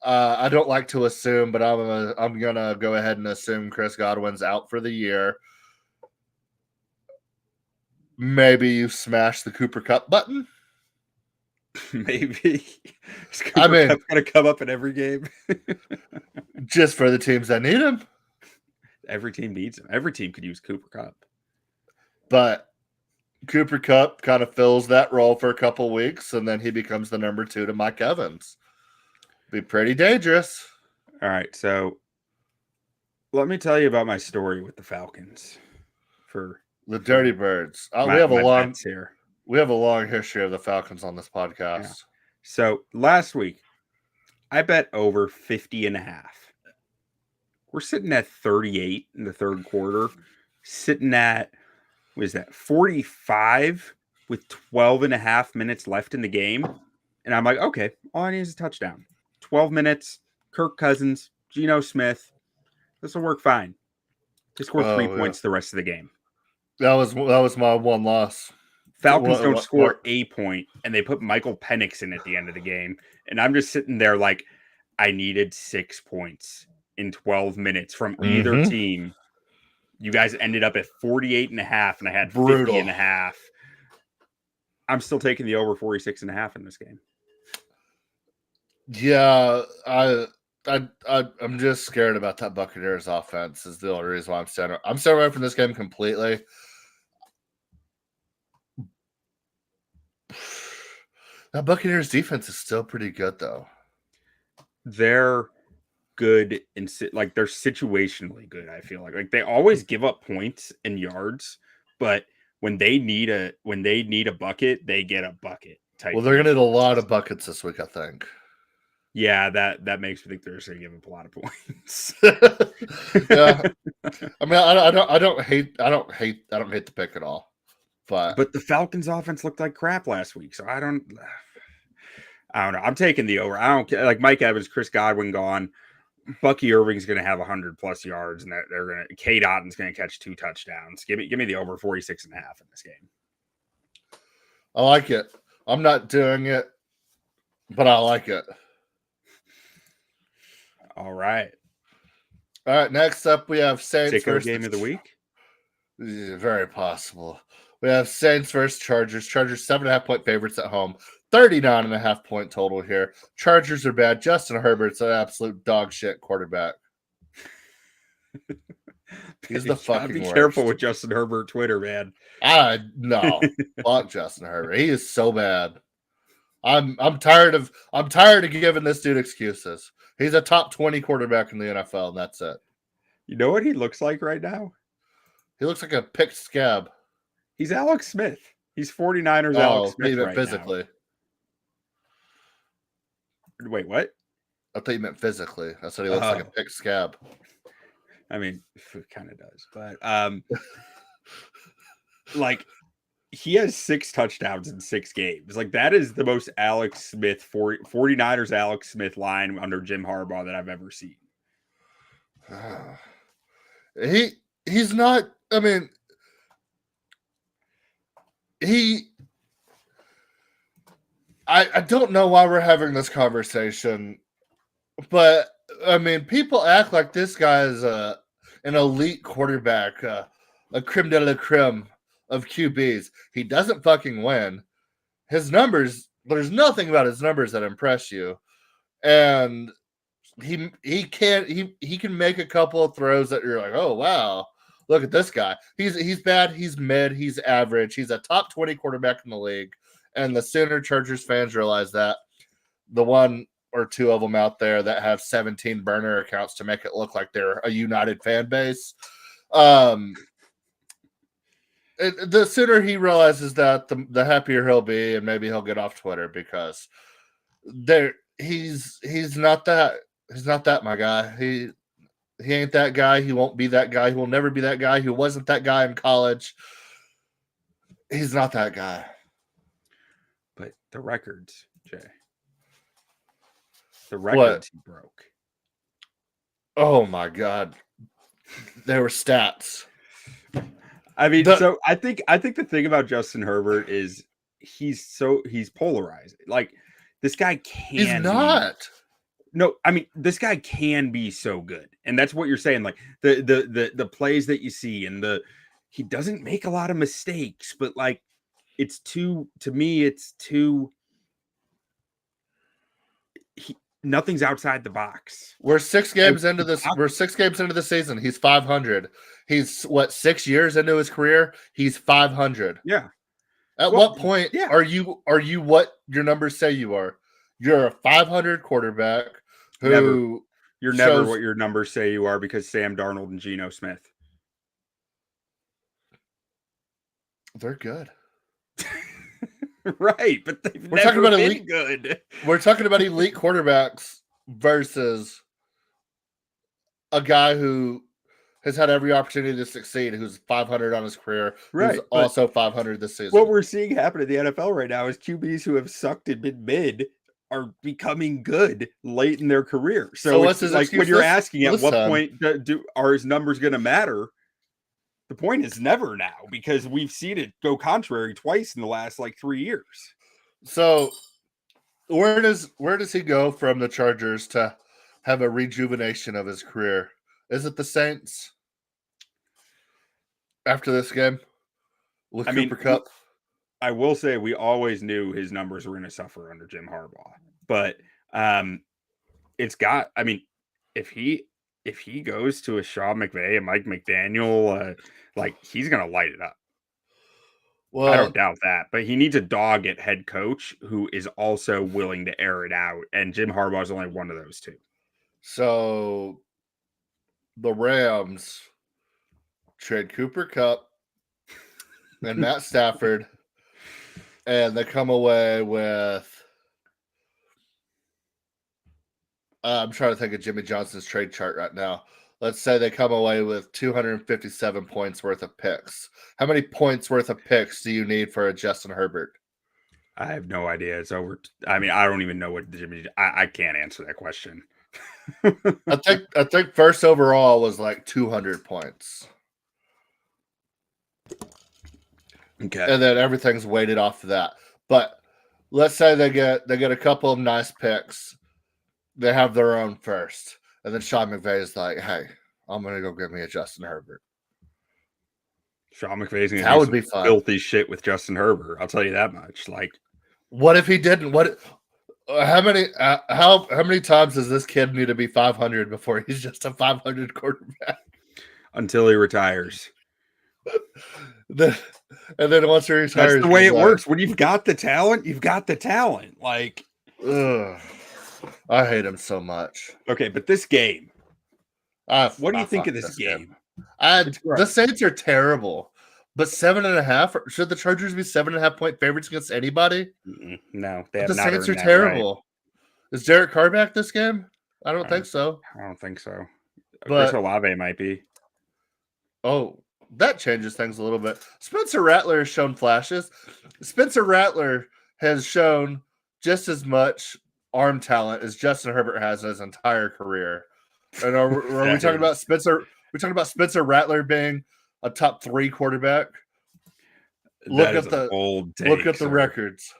I don't like to assume, but I'm gonna go ahead and assume Chris Godwin's out for the year. Maybe you smash the Cooper Kupp button. Maybe. Is Cooper Kupp gonna come up in every game? Just for the teams that need him. Every team needs him. Every team could use Cooper Kupp. But Cooper Kupp kind of fills that role for a couple weeks, and then he becomes the number 2 to Mike Evans. Be pretty dangerous. All right, so let me tell you about my story with the Falcons. For the Dirty Birds. We have a long history of the Falcons on this podcast. Yeah. So last week, I bet over 50.5. We're sitting at 38 in the third quarter. Sitting at, what is that, 45 with 12.5 minutes left in the game. And I'm like, okay, all I need is a touchdown. 12 minutes, Kirk Cousins, Geno Smith. This will work fine. They score 3 points the rest of the game. That was my one loss. Falcons don't score a point, and they put Michael Penix in at the end of the game. And I'm just sitting there like, I needed 6 points in 12 minutes from either team. You guys ended up at 48.5, and I had 50.5. I'm still taking the over 46.5 in this game. Yeah, I'm just scared about that Buccaneers offense is the only reason why I'm staying away from this game completely. That Buccaneers defense is still pretty good, though. They're good and they're situationally good. I feel like they always give up points and yards, but when they need a bucket, they get a bucket. Well, they're gonna need a lot of buckets this week, I think. Yeah, that makes me think they're just gonna give up a lot of points. Yeah, I mean, I don't hate the pick at all, but the Falcons' offense looked like crap last week, so I don't know. I'm taking the over. I don't care. Like Mike Evans, Chris Godwin gone. Bucky Irving's going to have 100+ yards, and they're going to. K. Otton's going to catch 2 touchdowns. Give me the over 46.5 in this game. I like it. I'm not doing it, but I like it. All right. Next up, we have Saints versus game of the week. Yeah, very possible. We have Saints versus Chargers. Chargers 7.5-point favorites at home. 39.5-point total here. Chargers are bad. Justin Herbert's an absolute dog shit quarterback. He's the fucking worst. Be careful with Justin Herbert Twitter, man. No. Fuck Justin Herbert. He is so bad. I'm tired of giving this dude excuses. He's a top 20 quarterback in the NFL, and that's it. You know what he looks like right now? He looks like a picked scab. He's Alex Smith. He's 49ers Alex Smith right physically. Now. Wait, what? I thought you meant physically. I said he looks like a picked scab. I mean, it kind of does, but like he has 6 touchdowns in 6 games. Like that is the most Alex Smith 49ers Alex Smith line under Jim Harbaugh that I've ever seen. He's not. I mean, I don't know why we're having this conversation, but I mean, people act like this guy is an elite quarterback, a creme de la creme of QBs. He doesn't fucking win. His numbers, there's nothing about his numbers that impress you, and he can make a couple of throws that you're like, oh wow, look at this guy. He's bad. He's mid. He's average. He's a top 20 quarterback in the league. And the sooner Chargers fans realize that, the one or two of them out there that have 17 burner accounts to make it look like they're a united fan base, the sooner he realizes that, the happier he'll be, and maybe he'll get off Twitter because he's not that. He's not that, my guy. He ain't that guy. He won't be that guy. He will never be that guy. He wasn't that guy in college. He's not that guy. But the records, Jay. The records he broke. Oh my God. There were stats. I mean, so I think the thing about Justin Herbert is he's polarizing. Like, this guy He's not. No, I mean, this guy can be so good. And that's what you're saying. Like, the plays that you see, and he doesn't make a lot of mistakes, but like, to me, nothing's outside the box. We're 6 games into this. We're 6 games into the season. He's 500. He's 6 years into his career. He's 500. Yeah. At what point are you what your numbers say you are? You're a 500 quarterback who you're never what your numbers say you are, because Sam Darnold and Geno Smith. They're good. Right, but we're talking about elite good. We're talking about elite quarterbacks versus a guy who has had every opportunity to succeed, who's 500 on his career, right? Who's also 500 this season. What we're seeing happen in the NFL right now is QBs who have sucked and been mid are becoming good late in their career. So it's like, when you're asking at what point are his numbers going to matter? The point is never now, because we've seen it go contrary twice in the last 3 years. So where does he go from the Chargers to have a rejuvenation of his career? Is it the Saints after this game with Cooper Kupp? I will say we always knew his numbers were going to suffer under Jim Harbaugh, but if he goes to a Sean McVay and Mike McDaniel, he's going to light it up. Well, I don't doubt that, but he needs a dog at head coach who is also willing to air it out. And Jim Harbaugh is only one of those two. So the Rams trade Cooper Kupp and Matt Stafford, and they come away with, I'm trying to think of Jimmy Johnson's trade chart right now. Let's say they come away with 257 points worth of picks. How many points worth of picks do you need for a Justin Herbert? I have no idea. It's over. I don't even know what I can't answer that question. I think first overall was 200 points. Okay. And then everything's weighted off of that. But let's say they get a couple of nice picks. They have their own first. And then Sean McVay is like, hey, I'm going to go get me a Justin Herbert. Sean McVay's going to do some filthy shit with Justin Herbert. I'll tell you that much. What if he didn't? How many times does this kid need to be 500 before he's just a 500 quarterback? Until he retires. And then once he retires, that's the way it works. When you've got the talent, you've got the talent. Ugh. I hate him so much. Okay, but this game. What do you think of this game? The Saints are terrible, but 7.5. Should the Chargers be 7.5 point favorites against anybody? No, the Saints are terrible. Right. Is Derek Carr back this game? I don't think so. I don't think so. But Chris Olave might be. Oh, that changes things a little bit. Spencer Rattler has shown flashes. Spencer Rattler has shown just as much arm talent as Justin Herbert has in his entire career. And are we talking about Spencer? We're talking about Spencer Rattler being a top 3 quarterback. Look at the records.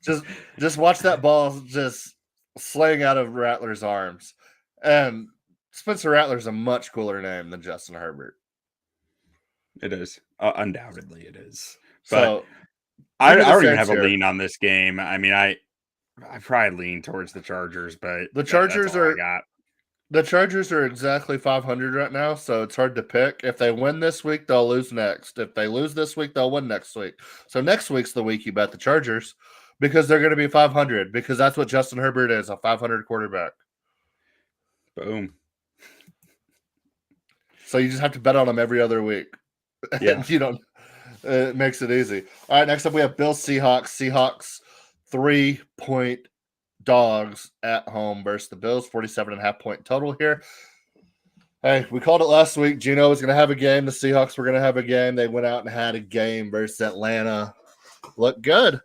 just watch that ball just slaying out of Rattler's arms. And Spencer Rattler's a much cooler name than Justin Herbert. It is. Undoubtedly it is. But I don't even have a lean on this game. I probably lean towards the Chargers, but the Chargers are exactly 500 right now, so it's hard to pick. If they win this week, they'll lose next. If they lose this week, they'll win next week. So next week's the week you bet the Chargers because they're going to be 500 because that's what Justin Herbert is, a 500 quarterback. Boom. So you just have to bet on them every other week. Yeah. And you don't. It makes it easy. All right, next up we have Bills Seahawks. Seahawks 3-point dogs at home versus the Bills. 47.5-point total here. Hey, we called it last week. Gino was going to have a game. The Seahawks were going to have a game. They went out and had a game versus Atlanta. Looked good.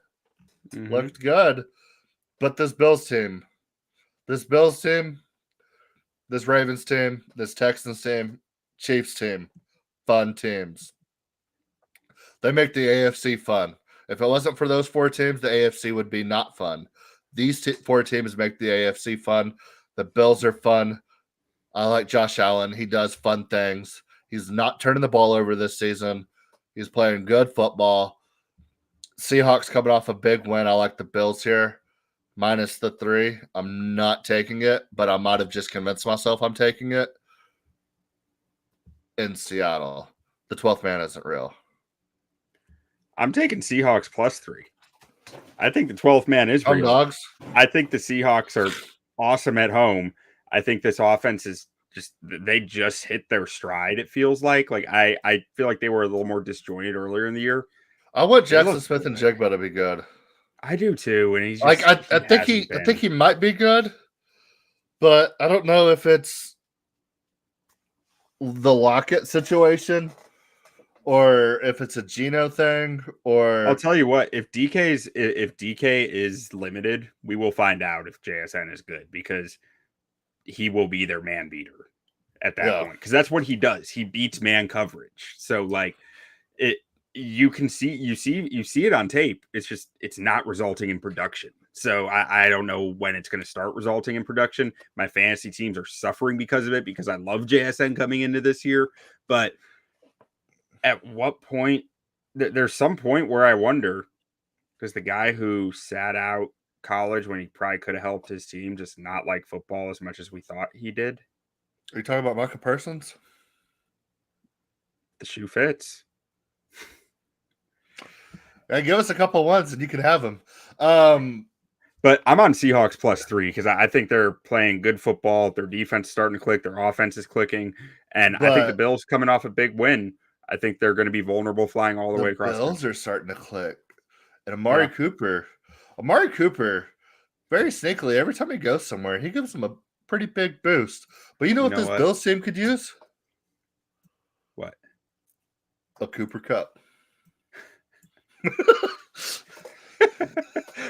Mm-hmm. Looked good. But this Bills team, this Ravens team, this Texans team, Chiefs team, fun teams. They make the AFC fun. If it wasn't for those 4 teams, the AFC would be not fun. These 4 teams make the AFC fun. The Bills are fun. I like Josh Allen. He does fun things. He's not turning the ball over this season. He's playing good football. Seahawks coming off a big win. I like the Bills here. Minus the 3. I'm not taking it, but I might have just convinced myself I'm taking it. In Seattle. The 12th man isn't real. I'm taking Seahawks plus 3. I think the 12th man is real. Dogs. I think the Seahawks are awesome at home. I think this offense is they just hit their stride, it feels like. I feel like they were a little more disjointed earlier in the year. I want Jackson Smith and Jigba to be good. I do too, and he's just, I think he might be good, but I don't know if it's the Lockett situation or if it's a Geno thing. Or I'll tell you what, if DK is limited, we will find out if JSN is good, because he will be their man beater at that point, because that's what he does. He beats man coverage. So you see it on tape. It's not resulting in production. So I don't know when it's going to start resulting in production. My fantasy teams are suffering because of it, because I love JSN coming into this year. But at what point, there's some point where I wonder, because the guy who sat out college when he probably could have helped his team just not like football as much as we thought he did. Are you talking about Micah Parsons? The shoe fits. Yeah, give us a couple ones and you can have them. But I'm on Seahawks plus 3 because I think they're playing good football. Their defense is starting to click. Their offense is clicking. And I think the Bills coming off a big win, I think they're going to be vulnerable flying all the way across. The Bills are starting to click. And Amari Cooper, very sneakily, every time he goes somewhere, he gives them a pretty big boost. But you know what this Bills team could use? What? A Cooper Cup.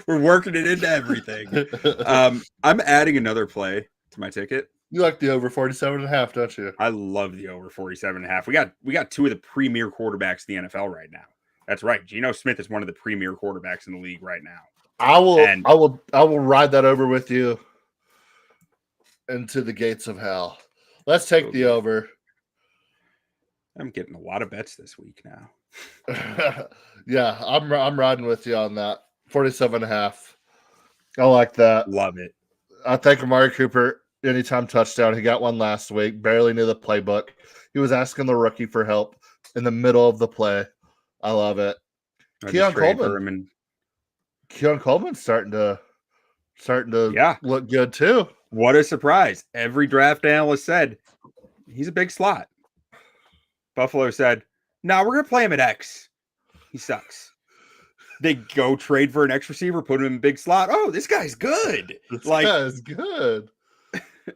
We're working it into everything. I'm adding another play to my ticket. You like the over 47.5, don't you? I love the over 47.5. We got 2 of the premier quarterbacks in the NFL right now. That's right. Geno Smith is one of the premier quarterbacks in the league right now. I will ride that over with you into the gates of hell. Let's take the over. I'm getting a lot of bets this week now. Yeah, I'm riding with you on that. 47.5. I like that. Love it. I think Amari Cooper, anytime touchdown. He got one last week. Barely knew the playbook. He was asking the rookie for help in the middle of the play. I love it. Keon Coleman's starting to look good too. What a surprise. Every draft analyst said he's a big slot. Buffalo said, "No, we're going to play him at X. He sucks." They go trade for an X receiver, put him in big slot. Oh, this guy's good. This guy's good.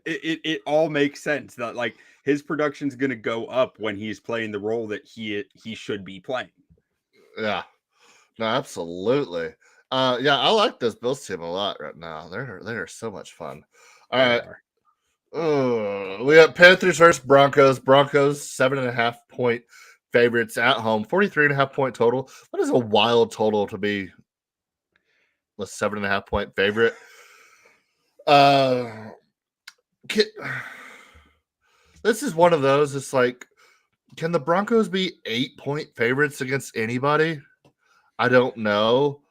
It all makes sense. That his production's going to go up when he's playing the role that he should be playing. Yeah, no, absolutely. Yeah, I like this Bills team a lot right now. They're so much fun. All right. We got Panthers versus Broncos. Broncos 7.5-point favorites at home. 43.5-point total. That is a wild total to be a 7.5-point favorite. This is one of those. It's like, can the Broncos be 8-point favorites against anybody? I don't know.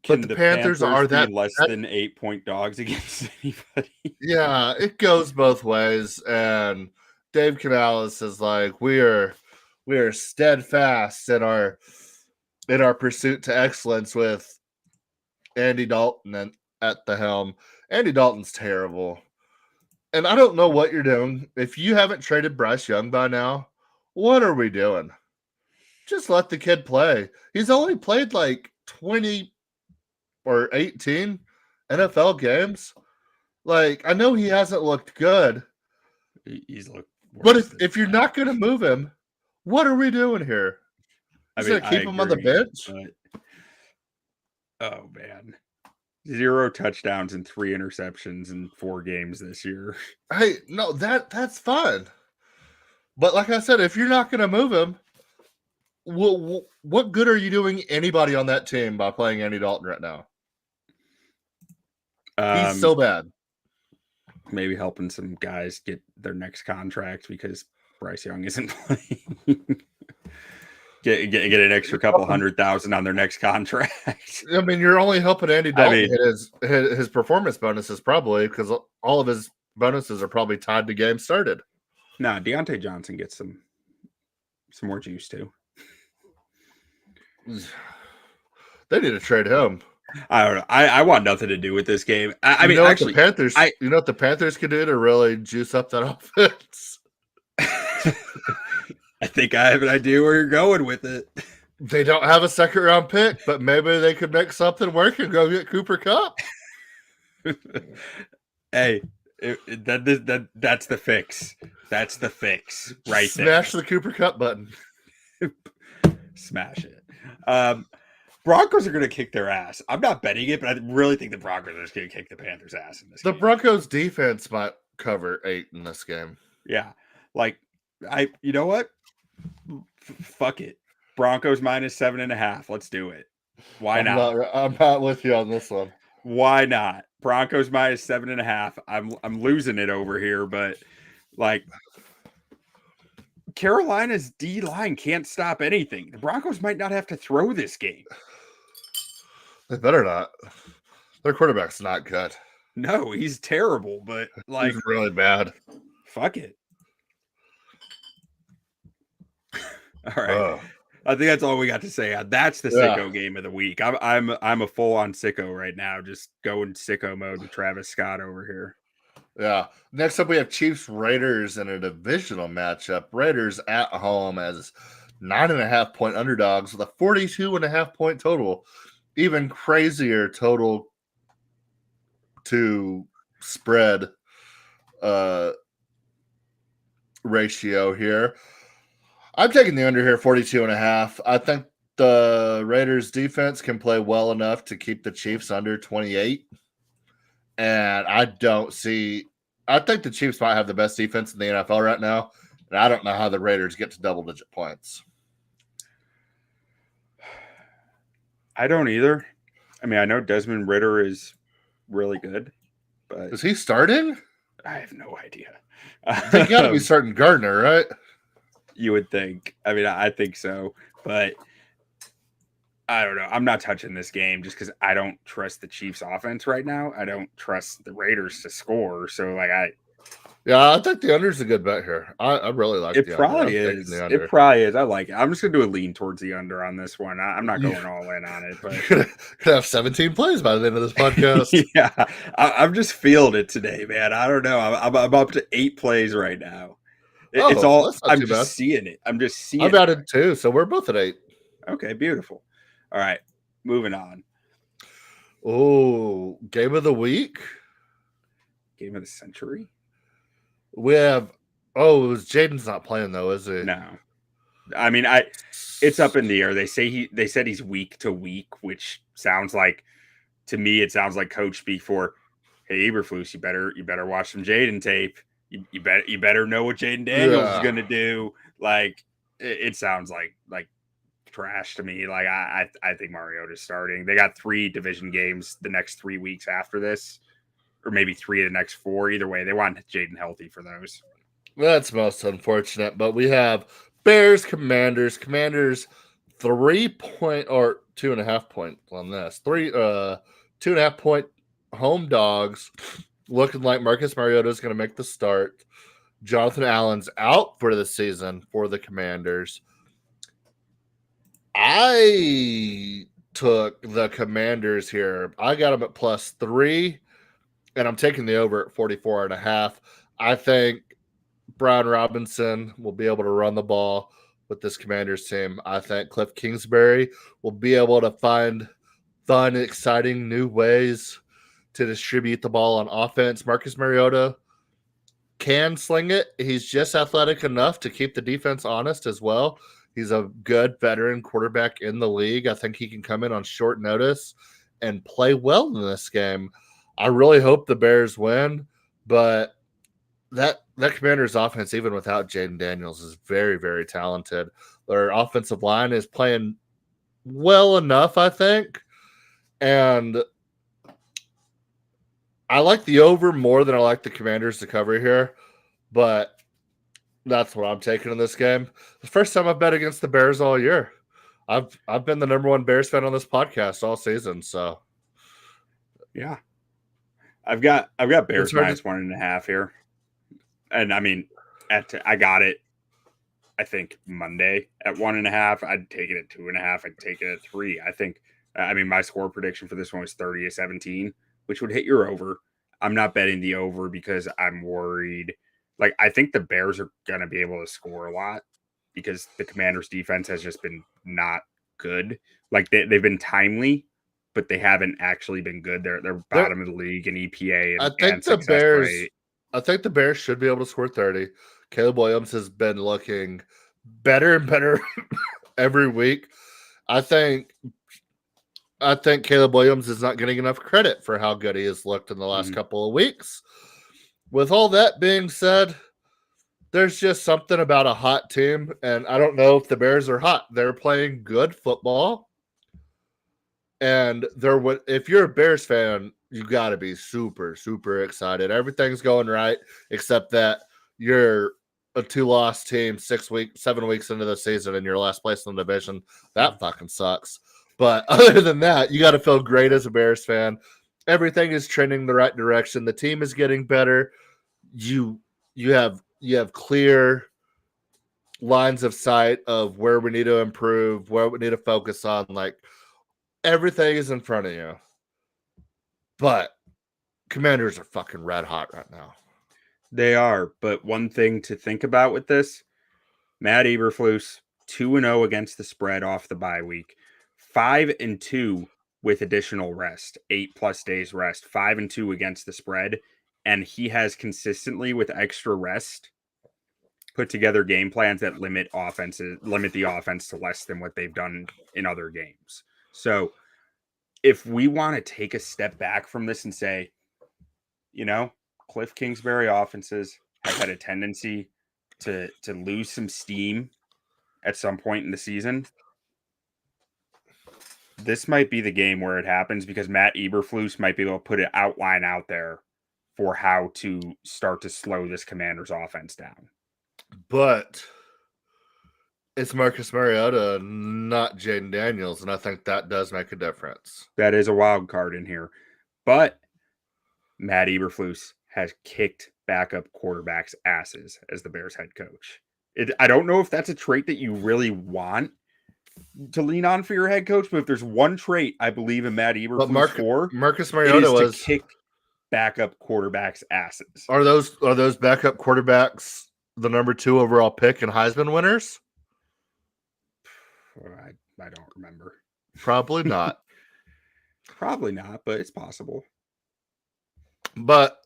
But the Panthers are that less than 8-point dogs against anybody. Yeah, it goes both ways. And Dave Canales is like, we are steadfast in our pursuit to excellence with Andy Dalton at the helm. Andy Dalton's terrible. And I don't know what you're doing. If you haven't traded Bryce Young by now, what are we doing? just let the kid play. He's only played like 20 or 18 NFL games. Like, I know he hasn't looked good. He's looked worse. But if you're not going to move him, what are we doing here? Is it keep him on the bench? Oh, man. 0 touchdowns and 3 interceptions in 4 games this year. Hey, no, that's fine. But like I said, if you're not going to move him, what good are you doing anybody on that team by playing Andy Dalton right now? He's so bad. Maybe helping some guys get their next contract because Bryce Young isn't playing. Get an extra couple $100,000 on their next contract. I mean, you're only helping Andy Dalton hit his performance bonuses probably because all of his bonuses are probably tied to game started. Nah, Deontay Johnson gets some more juice too. They need to trade him. I don't know. I want nothing to do with this game. I mean, actually, the Panthers. You know what the Panthers could do to really juice up that offense? I think I have an idea where you're going with it. They don't have a second round pick, but maybe they could make something work and go get Cooper Kupp. Hey, that's the fix. That's the fix right there. Smash the Cooper Kupp button. Smash it. Broncos are going to kick their ass. I'm not betting it, but I really think the Broncos are just going to kick the Panthers' ass in this game. The Broncos' defense might cover 8 in this game. Yeah. Like, you know what? Fuck it. Broncos minus 7.5. Let's do it. Why not? I'm not with you on this one. Why not? Broncos minus 7.5. I'm losing it over here, but like Carolina's D line can't stop anything. The Broncos might not have to throw this game. They better not. Their quarterback's not good. No, he's terrible, but like he's really bad. Fuck it. All right. I think that's all we got to say. That's the sicko game of the week. I'm a full on sicko right now, just going sicko mode with Travis Scott over here. Yeah. Next up, we have Chiefs Raiders in a divisional matchup. Raiders at home as 9.5 point underdogs with a 42.5 point total. Even crazier total to spread ratio here. I'm taking the under here, 42.5. I think the Raiders defense can play well enough to keep the Chiefs under 28. And I think the Chiefs might have the best defense in the NFL right now. And I don't know how the Raiders get to double-digit points. I don't either. I mean, I know Desmond Ridder is really good, but is he starting? I have no idea. They got to be starting Gardner, right? You would think. I mean, I think so, but I don't know. I'm not touching this game just because I don't trust the Chiefs' offense right now. I don't trust the Raiders to score. So, like, I think the under is a good bet here. I really like it. The Probably under. is. It probably is. I like it. I'm just gonna do a lean towards the under on this one. I'm not going all in on it, but gonna have 17 plays by the end of this podcast. Yeah, I'm just feeling it today, man. I don't know. I'm up to 8 plays right now. It's all. I'm just seeing it. I'm just seeing. I've added 2, so we're both at 8. Okay, beautiful. All right, moving on. Oh, game of the week, game of the century. We have. Oh, it was Jaden's not playing though, is he? No. I mean, it's up in the air. They said he's week to week, which sounds like, to me, it sounds like coach speak for, hey, Eberflus, you better watch some Jaden tape. You better know what Jaden Daniels is gonna do. Like it sounds like trash to me. Like I think Mariota's starting. They got 3 division games the next 3 weeks after this, or maybe 3 of the next 4. Either way, they want Jaden healthy for those. That's most unfortunate. But we have Bears, Commanders. Commanders 3 point or 2.5 point on this. 2.5 point home dogs. Looking like Marcus Mariota is going to make the start. Jonathan Allen's out for the season for the Commanders. I took the Commanders here. I got them at +3, and I'm taking the over at 44.5. I think Brian Robinson will be able to run the ball with this Commanders team. I think Cliff Kingsbury will be able to find fun, exciting new ways to distribute the ball on offense. Marcus Mariota can sling it. He's just athletic enough to keep the defense honest as well. He's a good veteran quarterback in the league. I think he can come in on short notice and play well in this game. I really hope the Bears win, but that Commanders offense, even without Jaden Daniels, is very, very talented. Their offensive line is playing well enough, I think. And I like the over more than I like the Commanders to cover here, but that's what I'm taking in this game. The first time I've bet against the Bears all year. I've been the number one Bears fan on this podcast all season, so yeah. I've got Bears minus 1.5 here. And I mean, I got it, I think, Monday at 1.5. I'd take it at 2.5. I'd take it at 3. I think, my score prediction for this one was 30-17, which would hit your over. I'm not betting the over because I'm worried. Like, I think the Bears are going to be able to score a lot because the Commanders' defense has just been not good. Like, they've been timely, but they haven't actually been good. They're bottom of the league in EPA and success rate. I think the Bears should be able to score 30. Caleb Williams has been looking better and better every week. I think Caleb Williams is not getting enough credit for how good he has looked in the last couple of weeks. With all that being said, there's just something about a hot team, and I don't know if the Bears are hot. They're playing good football, and if you're a Bears fan, you got to be super, super excited. Everything's going right, except that you're a 2-loss team 7 weeks into the season, and you're last place in the division. That fucking sucks. But other than that, you got to feel great as a Bears fan. Everything is trending the right direction. The team is getting better. You have clear lines of sight of where we need to improve, where we need to focus on. Like, everything is in front of you. But Commanders are fucking red hot right now. They are. But one thing to think about with this, Matt Eberflus, 2-0 against the spread off the bye week. 5-2 with additional rest, 8+ days rest, 5-2 against the spread. And he has consistently, with extra rest, put together game plans that limit the offense to less than what they've done in other games. So if we want to take a step back from this and say, Cliff Kingsbury offenses have had a tendency to lose some steam at some point in the season, this might be the game where it happens because Matt Eberflus might be able to put an outline out there for how to start to slow this Commanders offense down. But it's Marcus Mariota, not Jaden Daniels, and I think that does make a difference. That is a wild card in here. But Matt Eberflus has kicked backup quarterbacks' asses as the Bears head coach. I don't know if that's a trait that you really want to lean on for your head coach, but if there's one trait I believe in Matt Eberflus Marcus Mariota was to kick backup quarterbacks' asses. Are those backup quarterbacks the number 2 overall pick and Heisman winners? I don't remember. Probably not. Probably not, but it's possible. But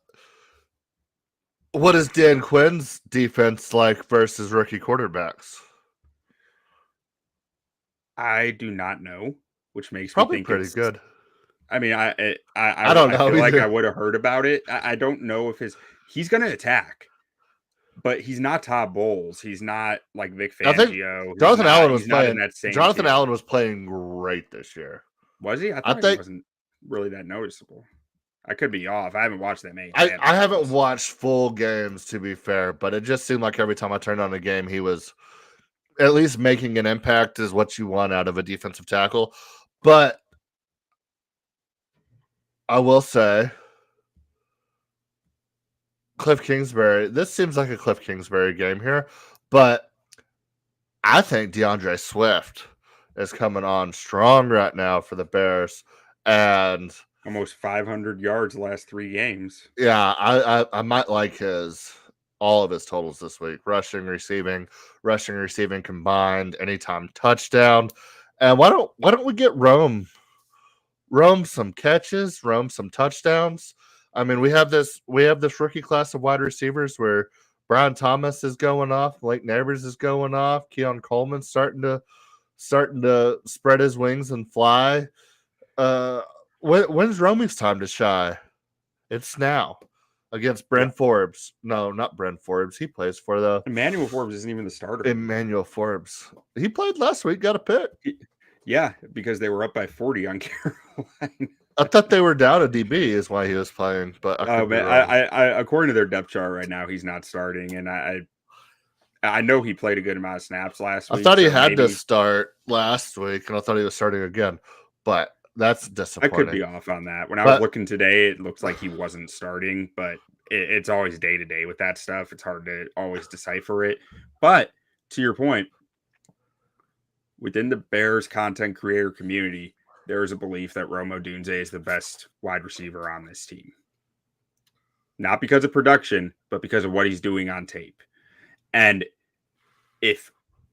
what is Dan Quinn's defense like versus rookie quarterbacks? I do not know, which makes probably me think pretty good. I mean, I don't know. I feel like I would have heard about it. I don't know if he's going to attack, but he's not Todd Bowles. He's not like Vic Fangio. I think Jonathan Allen was playing. Jonathan Allen was playing great this year. Was he? I thought he wasn't really that noticeable. I could be off. I haven't watched that many. I haven't watched full games, to be fair, but it just seemed like every time I turned on a game, he was at least making an impact is what you want out of a defensive tackle. But I will say, Cliff Kingsbury, this seems like a Cliff Kingsbury game here, but I think DeAndre Swift is coming on strong right now for the Bears. And almost 500 yards the last 3 games. Yeah, I might like his all of his totals this week. Rushing, receiving combined, anytime touchdown. And why don't we get Rome some catches, Rome some touchdowns? I mean, we have this rookie class of wide receivers where Brian Thomas is going off, Blake Neighbors is going off, Keon Coleman's starting to spread his wings and fly. When's Romy's time to shine? It's now against Brent Forbes. No, not Brent Forbes. He plays for the Emmanuel Forbes isn't even the starter. Emmanuel Forbes. He played last week, got a pick. Yeah, because they were up by 40 on Carolina. I thought they were down a DB is why he was playing, but I according to their depth chart right now, he's not starting, and I know he played a good amount of snaps last week. I thought he had to start last week, and I thought he was starting again, but that's disappointing. I could be off on that. When I was looking today, it looks like he wasn't starting, but it's always day to day with that stuff. It's hard to always decipher it. But to your point, within the Bears content creator community, there is a belief that Rome Odunze is the best wide receiver on this team. Not because of production, but because of what he's doing on tape. And if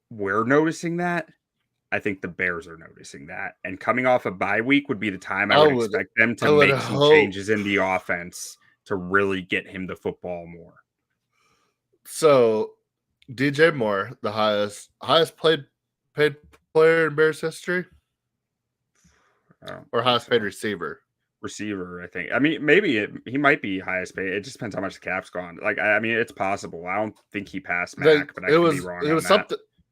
we're noticing that, I think the Bears are noticing that. And coming off a bye week would be the time I would expect them to make some changes in the offense to really get him the football more. So, DJ Moore, the highest paid player in Bears history? Or highest paid receiver? Receiver, I think. I mean, maybe he might be highest paid. It just depends how much the cap's gone. Like, I mean, it's possible. I don't think he passed Mac, but I could be wrong.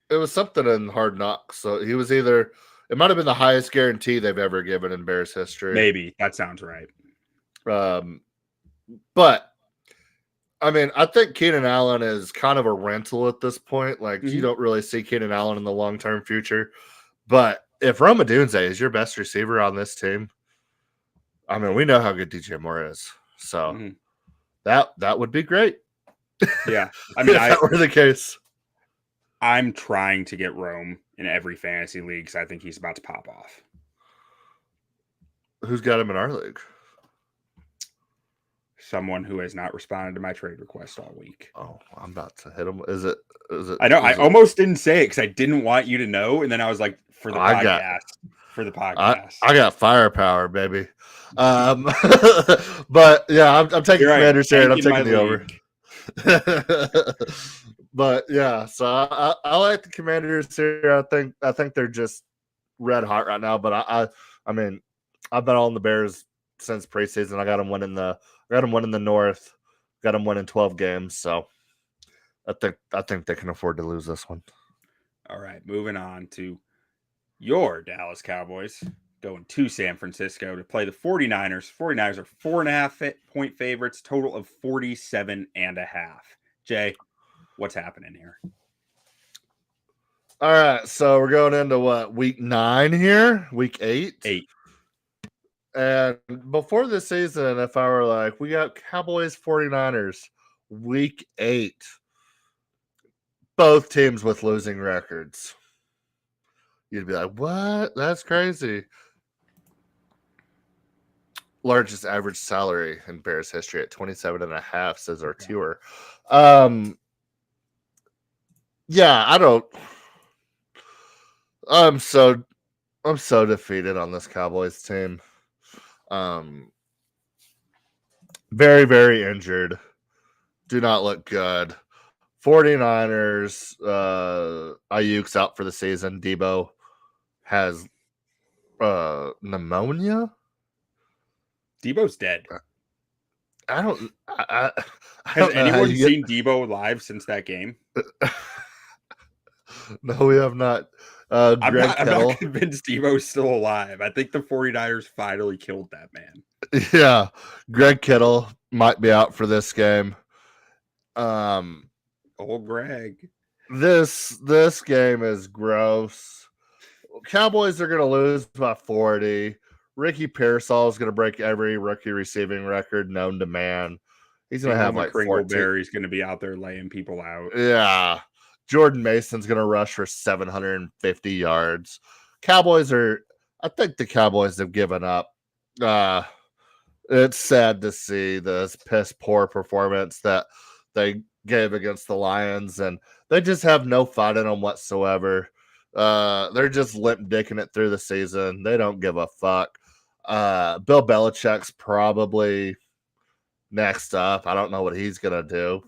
It was something in Hard Knocks. So he was either it might have been the highest guarantee they've ever given in Bears history. Maybe that sounds right. But I mean, I think Keenan Allen is kind of a rental at this point. Like you don't really see Keenan Allen in the long-term future. But if Rome Odunze is your best receiver on this team, I mean, we know how good DJ Moore is. So that would be great. Yeah. I mean, if that were the case. I'm trying to get Rome in every fantasy league because I think he's about to pop off. Who's got him in our league? Someone who has not responded to my trade request all week. Oh, I'm about to hit him. Is it? I know. I almost didn't say it because I didn't want you to know, and then I was like, for the podcast. I got firepower, baby. But yeah, I'm taking Commanders here, and I'm taking the over. But yeah, so I like the Commanders here. I think they're just red hot right now. But I mean, I've been on the Bears since preseason. I got them winning the North. Got them winning 12 games. So I think they can afford to lose this one. All right, moving on to your Dallas Cowboys going to San Francisco to play the 49ers. 49ers are 4.5-point favorites, total of 47.5. Jay, what's happening here? All right, so we're going into what, week 9 here? Week 8? 8. And before the season, if I were like, we got Cowboys 49ers, week 8. Both teams with losing records. You'd be like, what? That's crazy. Largest average salary in Bears history at 27.5, says Artur. Yeah, I'm so defeated on this Cowboys team. Very, very injured. Do not look good. 49ers, Ayuk's out for the season. Debo has pneumonia. Debo's dead. Has anyone seen Debo live since that game? No, we have not. I'm not convinced Debo's still alive. I think the 49ers finally killed that man. Yeah. Greg Kittle might be out for this game. Old Greg. This game is gross. Cowboys are going to lose by 40. Ricky Pearsall is going to break every rookie receiving record known to man. He's going to have like 14. He's going to be out there laying people out. Yeah. Jordan Mason's going to rush for 750 yards. I think the Cowboys have given up. It's sad to see this piss poor performance that they game against the Lions, and they just have no fight in them whatsoever. They're just limp dicking it through the season. They don't give a fuck. Bill Belichick's probably next up. I don't know what he's gonna do.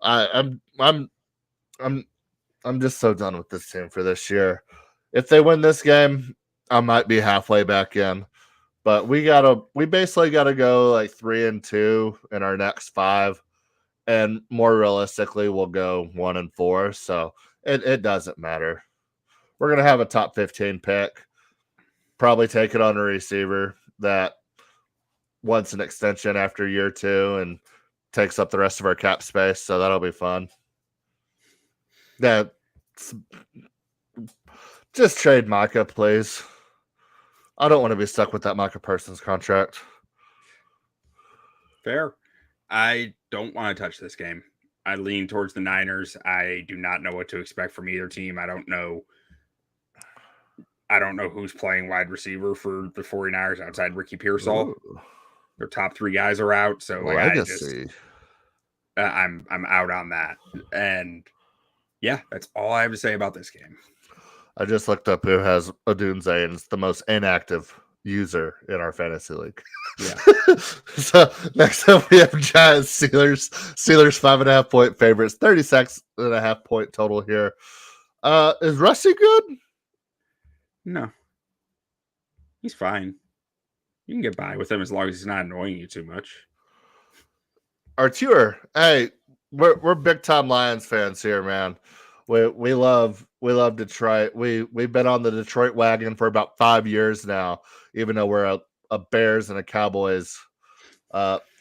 I'm just so done with this team for this year. If they win this game, I might be halfway back in. But we basically gotta go like 3-2 in our next 5. And more realistically, we'll go 1-4. So it doesn't matter. We're gonna have a top 15 pick. Probably take it on a receiver that wants an extension after year 2 and takes up the rest of our cap space. So that'll be fun. Yeah. Just trade Micah, please. I don't want to be stuck with that Micah Parsons contract. Fair. I don't want to touch this game. I lean towards the Niners. I do not know what to expect from either team. I don't know who's playing wide receiver for the 49ers outside Ricky Pearsall. Ooh. Their top 3 guys are out. So I'm out on that. And yeah, that's all I have to say about this game. I just looked up who has Odunze, and it's the most inactive user in our fantasy league. Yeah. So next up we have Giants Steelers. Steelers 5.5 point favorites, 36.5 point total here. Is Rusty good? No. He's fine. You can get by with him as long as he's not annoying you too much. Artur, hey, we're big time Lions fans here, man. We love Detroit. We've been on the Detroit wagon for about 5 years now, even though we're a Bears and a Cowboys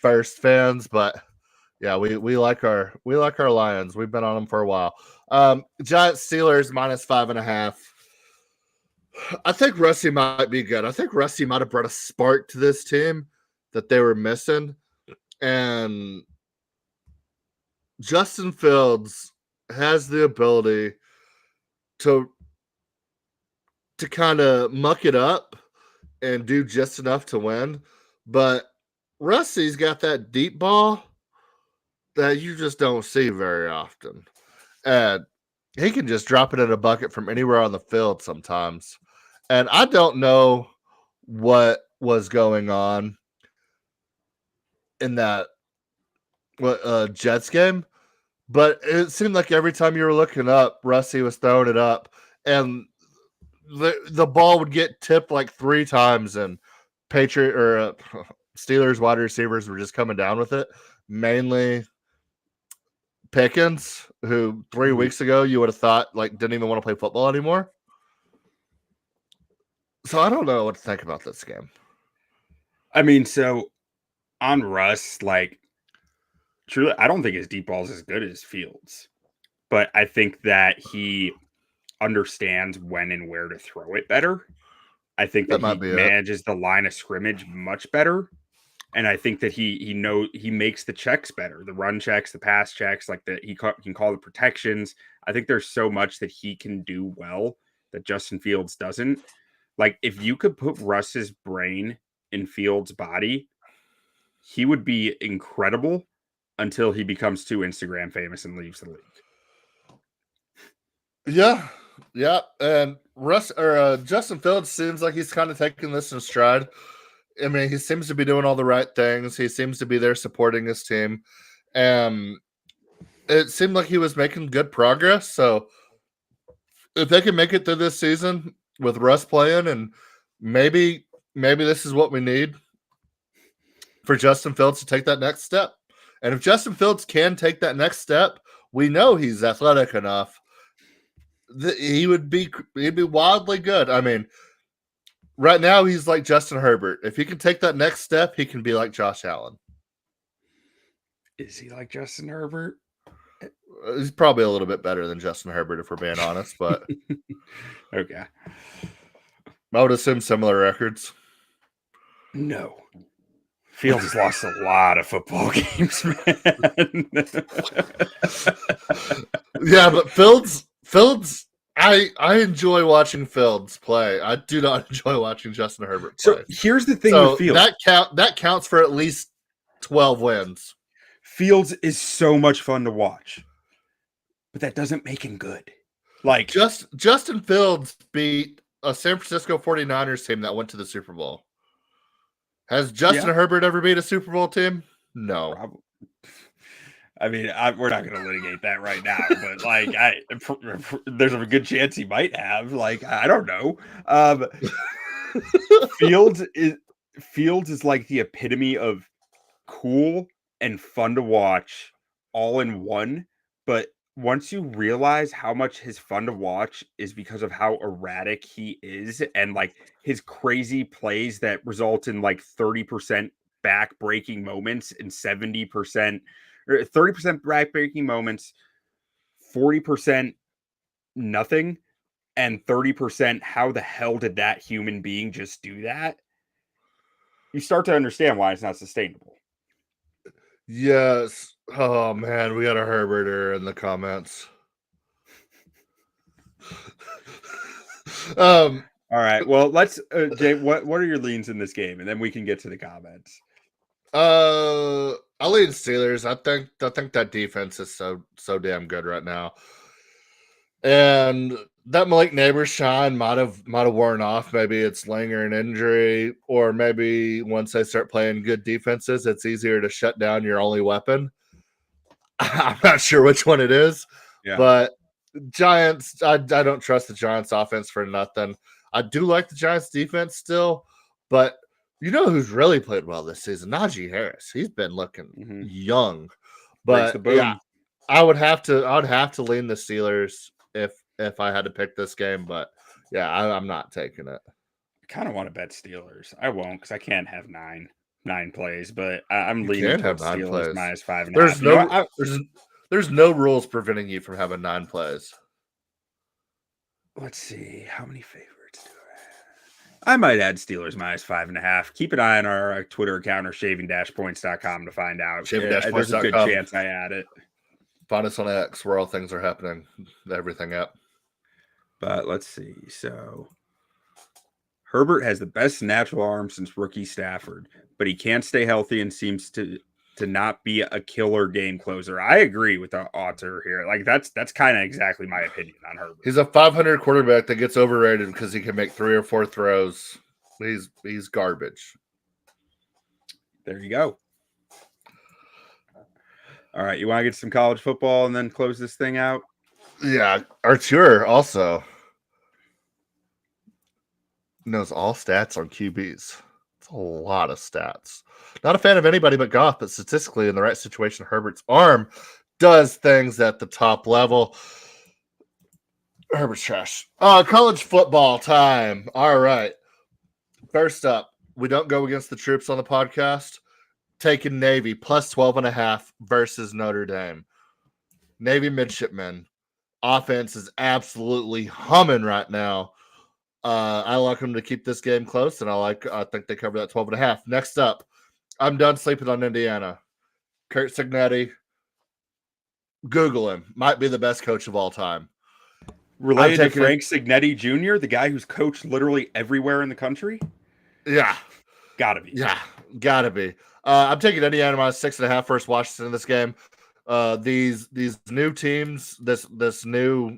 first fans. But yeah, we like our Lions. We've been on them for a while. Giants Steelers -5.5. I think Rusty might be good. I think Rusty might have brought a spark to this team that they were missing. And Justin Fields has the ability to kind of muck it up and do just enough to win. But Rusty's got that deep ball that you just don't see very often. And he can just drop it in a bucket from anywhere on the field sometimes. And I don't know what was going on in that Jets game, but it seemed like every time you were looking up, Rusty was throwing it up, and the ball would get tipped like 3 times, and Steelers wide receivers were just coming down with it. Mainly Pickens, who 3 weeks ago you would have thought like didn't even want to play football anymore. So I don't know what to think about this game. I mean, so on Russ, like, truly, I don't think his deep ball is as good as Fields, but I think that he understands when and where to throw it better. I think that he manages the line of scrimmage much better. And I think that he makes the checks better, the run checks, the pass checks, like he can call the protections. I think there's so much that he can do well that Justin Fields doesn't. Like, if you could put Russ's brain in Fields' body, he would be incredible until he becomes too Instagram famous and leaves the league. Yeah. And Justin Fields seems like he's kind of taking this in stride. I mean, he seems to be doing all the right things. He seems to be there supporting his team. It seemed like he was making good progress. So if they can make it through this season with Russ playing, and maybe this is what we need for Justin Fields to take that next step. And if Justin Fields can take that next step, we know he's athletic enough. He'd be wildly good. I mean, right now he's like Justin Herbert. If he can take that next step, he can be like Josh Allen. Is he like Justin Herbert? He's probably a little bit better than Justin Herbert, if we're being honest, but okay. I would assume similar records. No. Fields has lost a lot of football games, man. Yeah, but Fields, I enjoy watching Fields play. I do not enjoy watching Justin Herbert play. So here's the thing with Fields. That counts for at least 12 wins. Fields is so much fun to watch, but that doesn't make him good. Like Justin Fields beat a San Francisco 49ers team that went to the Super Bowl. Has Justin Herbert ever beat a Super Bowl team? No. Probably. I mean, we're not going to litigate that right now, but like, there's a good chance he might have. Like, I don't know. Fields is like the epitome of cool and fun to watch all in one. But once you realize how much his fun to watch is because of how erratic he is and like his crazy plays that result in like 30% back breaking moments and 70% or 30% back breaking moments, 40% nothing, and 30% how the hell did that human being just do that? You start to understand why it's not sustainable. Yes. Oh man, we got a Herberter in the comments. All right. Well, let's Jay, what are your leans in this game? And then we can get to the comments. I lean Steelers. I think that defense is so damn good right now. And that Malik Neighbors shine might have worn off. Maybe it's lingering injury, or maybe once they start playing good defenses, it's easier to shut down your only weapon. I'm not sure which one it is, but Giants, I don't trust the Giants offense for nothing. I do like the Giants defense still, but you know who's really played well this season? Najee Harris. He's been looking young, but yeah, I would have to lean the Steelers if I had to pick this game, but yeah, I'm not taking it. I kind of want to bet Steelers. I won't because I can't have nine plays, but I'm leaning towards Steelers minus 5.5. There's no rules preventing you from having 9 plays. Let's see how many favorites do I might add Steelers minus 5.5. Keep an eye on our Twitter account or shaving-points.com to find out. There's a good chance I add it. Find us on X where all things are happening. Everything up. But let's see. So Herbert has the best natural arm since rookie Stafford, but he can't stay healthy and seems to not be a killer game closer. I agree with the author here. Like that's kind of exactly my opinion on Herbert. He's a 500 quarterback that gets overrated because he can make 3 or 4 throws. He's garbage. There you go. All right, you want to get some college football and then close this thing out? Yeah, Artur also knows all stats on QBs. It's a lot of stats. Not a fan of anybody but Goff, but statistically in the right situation, Herbert's arm does things at the top level. Herbert's trash. College football time. All right. First up, we don't go against the troops on the podcast. Taking Navy plus 12.5 versus Notre Dame. Navy midshipmen. Offense is absolutely humming right now. I like them to keep this game close, and I think they cover that 12.5. Next up, I'm done sleeping on Indiana. Kurt Cignetti. Google him. Might be the best coach of all time. Related to Frank Cignetti Jr., the guy who's coached literally everywhere in the country? Yeah. Gotta be. Yeah, gotta be. I'm taking Indiana minus 6.5 versus Washington in this game. These new teams, this new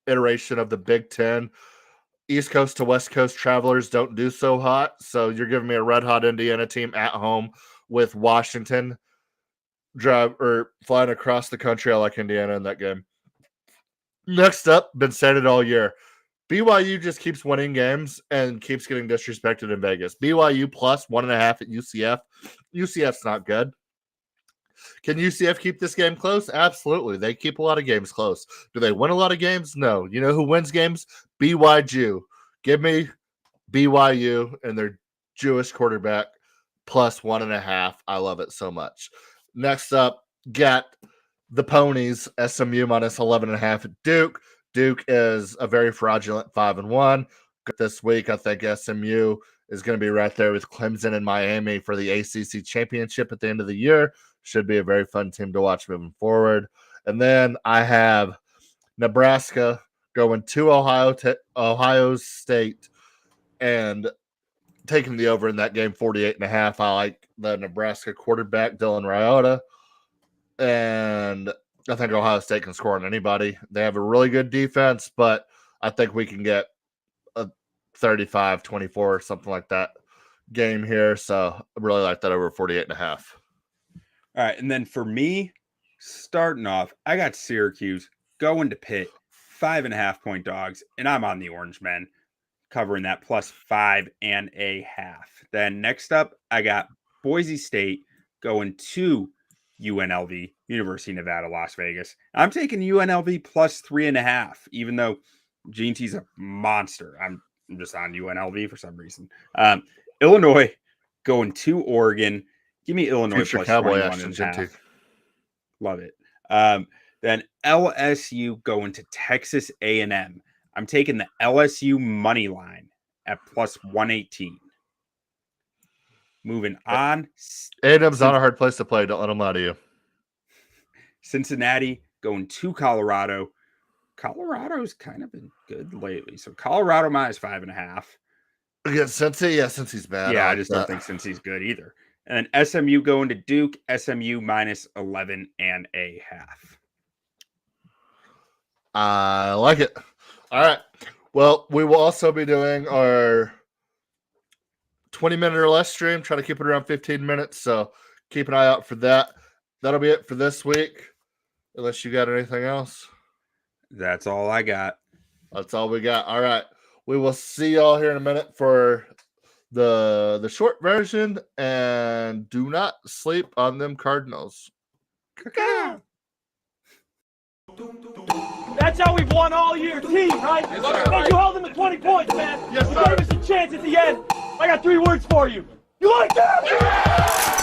iteration of the Big Ten, East Coast to West Coast travelers don't do so hot. So you're giving me a red hot Indiana team at home with Washington flying across the country. I like Indiana in that game. Next up, been said it all year. BYU just keeps winning games and keeps getting disrespected in Vegas. BYU plus 1.5 at UCF. UCF's not good. Can UCF keep this game close? Absolutely. They keep a lot of games close. Do they win a lot of games? No. You know who wins games? BYU. Give me BYU and their Jewish quarterback plus 1.5. I love it so much. Next up, got the Ponies, SMU minus 11.5 at Duke. Duke is a very fraudulent 5-1. This week, I think SMU is going to be right there with Clemson and Miami for the ACC championship at the end of the year. Should be a very fun team to watch moving forward. And then I have Nebraska going to Ohio State and taking the over in that game, 48.5. I like the Nebraska quarterback, Dylan Raiola. and I think Ohio State can score on anybody. They have a really good defense, but I think we can get a 35-24 or something like that game here. So I really like that over 48.5. All right, and then for me, starting off, I got Syracuse going to Pitt, 5.5-point dogs, and I'm on the Orange Men, covering that plus 5.5. Then next up, I got Boise State going to UNLV, University of Nevada, Las Vegas. I'm taking UNLV plus 3.5, even though Gene T's a monster. I'm just on UNLV for some reason. Illinois going to Oregon. Give me Illinois Future plus Cowboy 21.5. Love it. Then LSU going to Texas A&M. I'm taking the LSU money line at plus 118. Moving on. A&M's not a hard place to play. Don't let them lie to you. Cincinnati going to Colorado. Colorado's kind of been good lately. So Colorado minus 5.5. Against Cincy? Yeah, Cincy's bad. Yeah, I just don't think Cincy's good either. And then SMU going to Duke. SMU minus 11.5. I like it. All right. Well, we will also be doing our 20-minute or less stream. Try to keep it around 15 minutes. So keep an eye out for that. That'll be it for this week. Unless you got anything else. That's all I got. That's all we got. All right. We will see y'all here in a minute for the short version. And do not sleep on them Cardinals. That's how we've won all year, team, right? Hey, you held them to 20 points, man. Yes, you sir. gave us a chance at the end. I got 3 words for you. You like that? Yeah!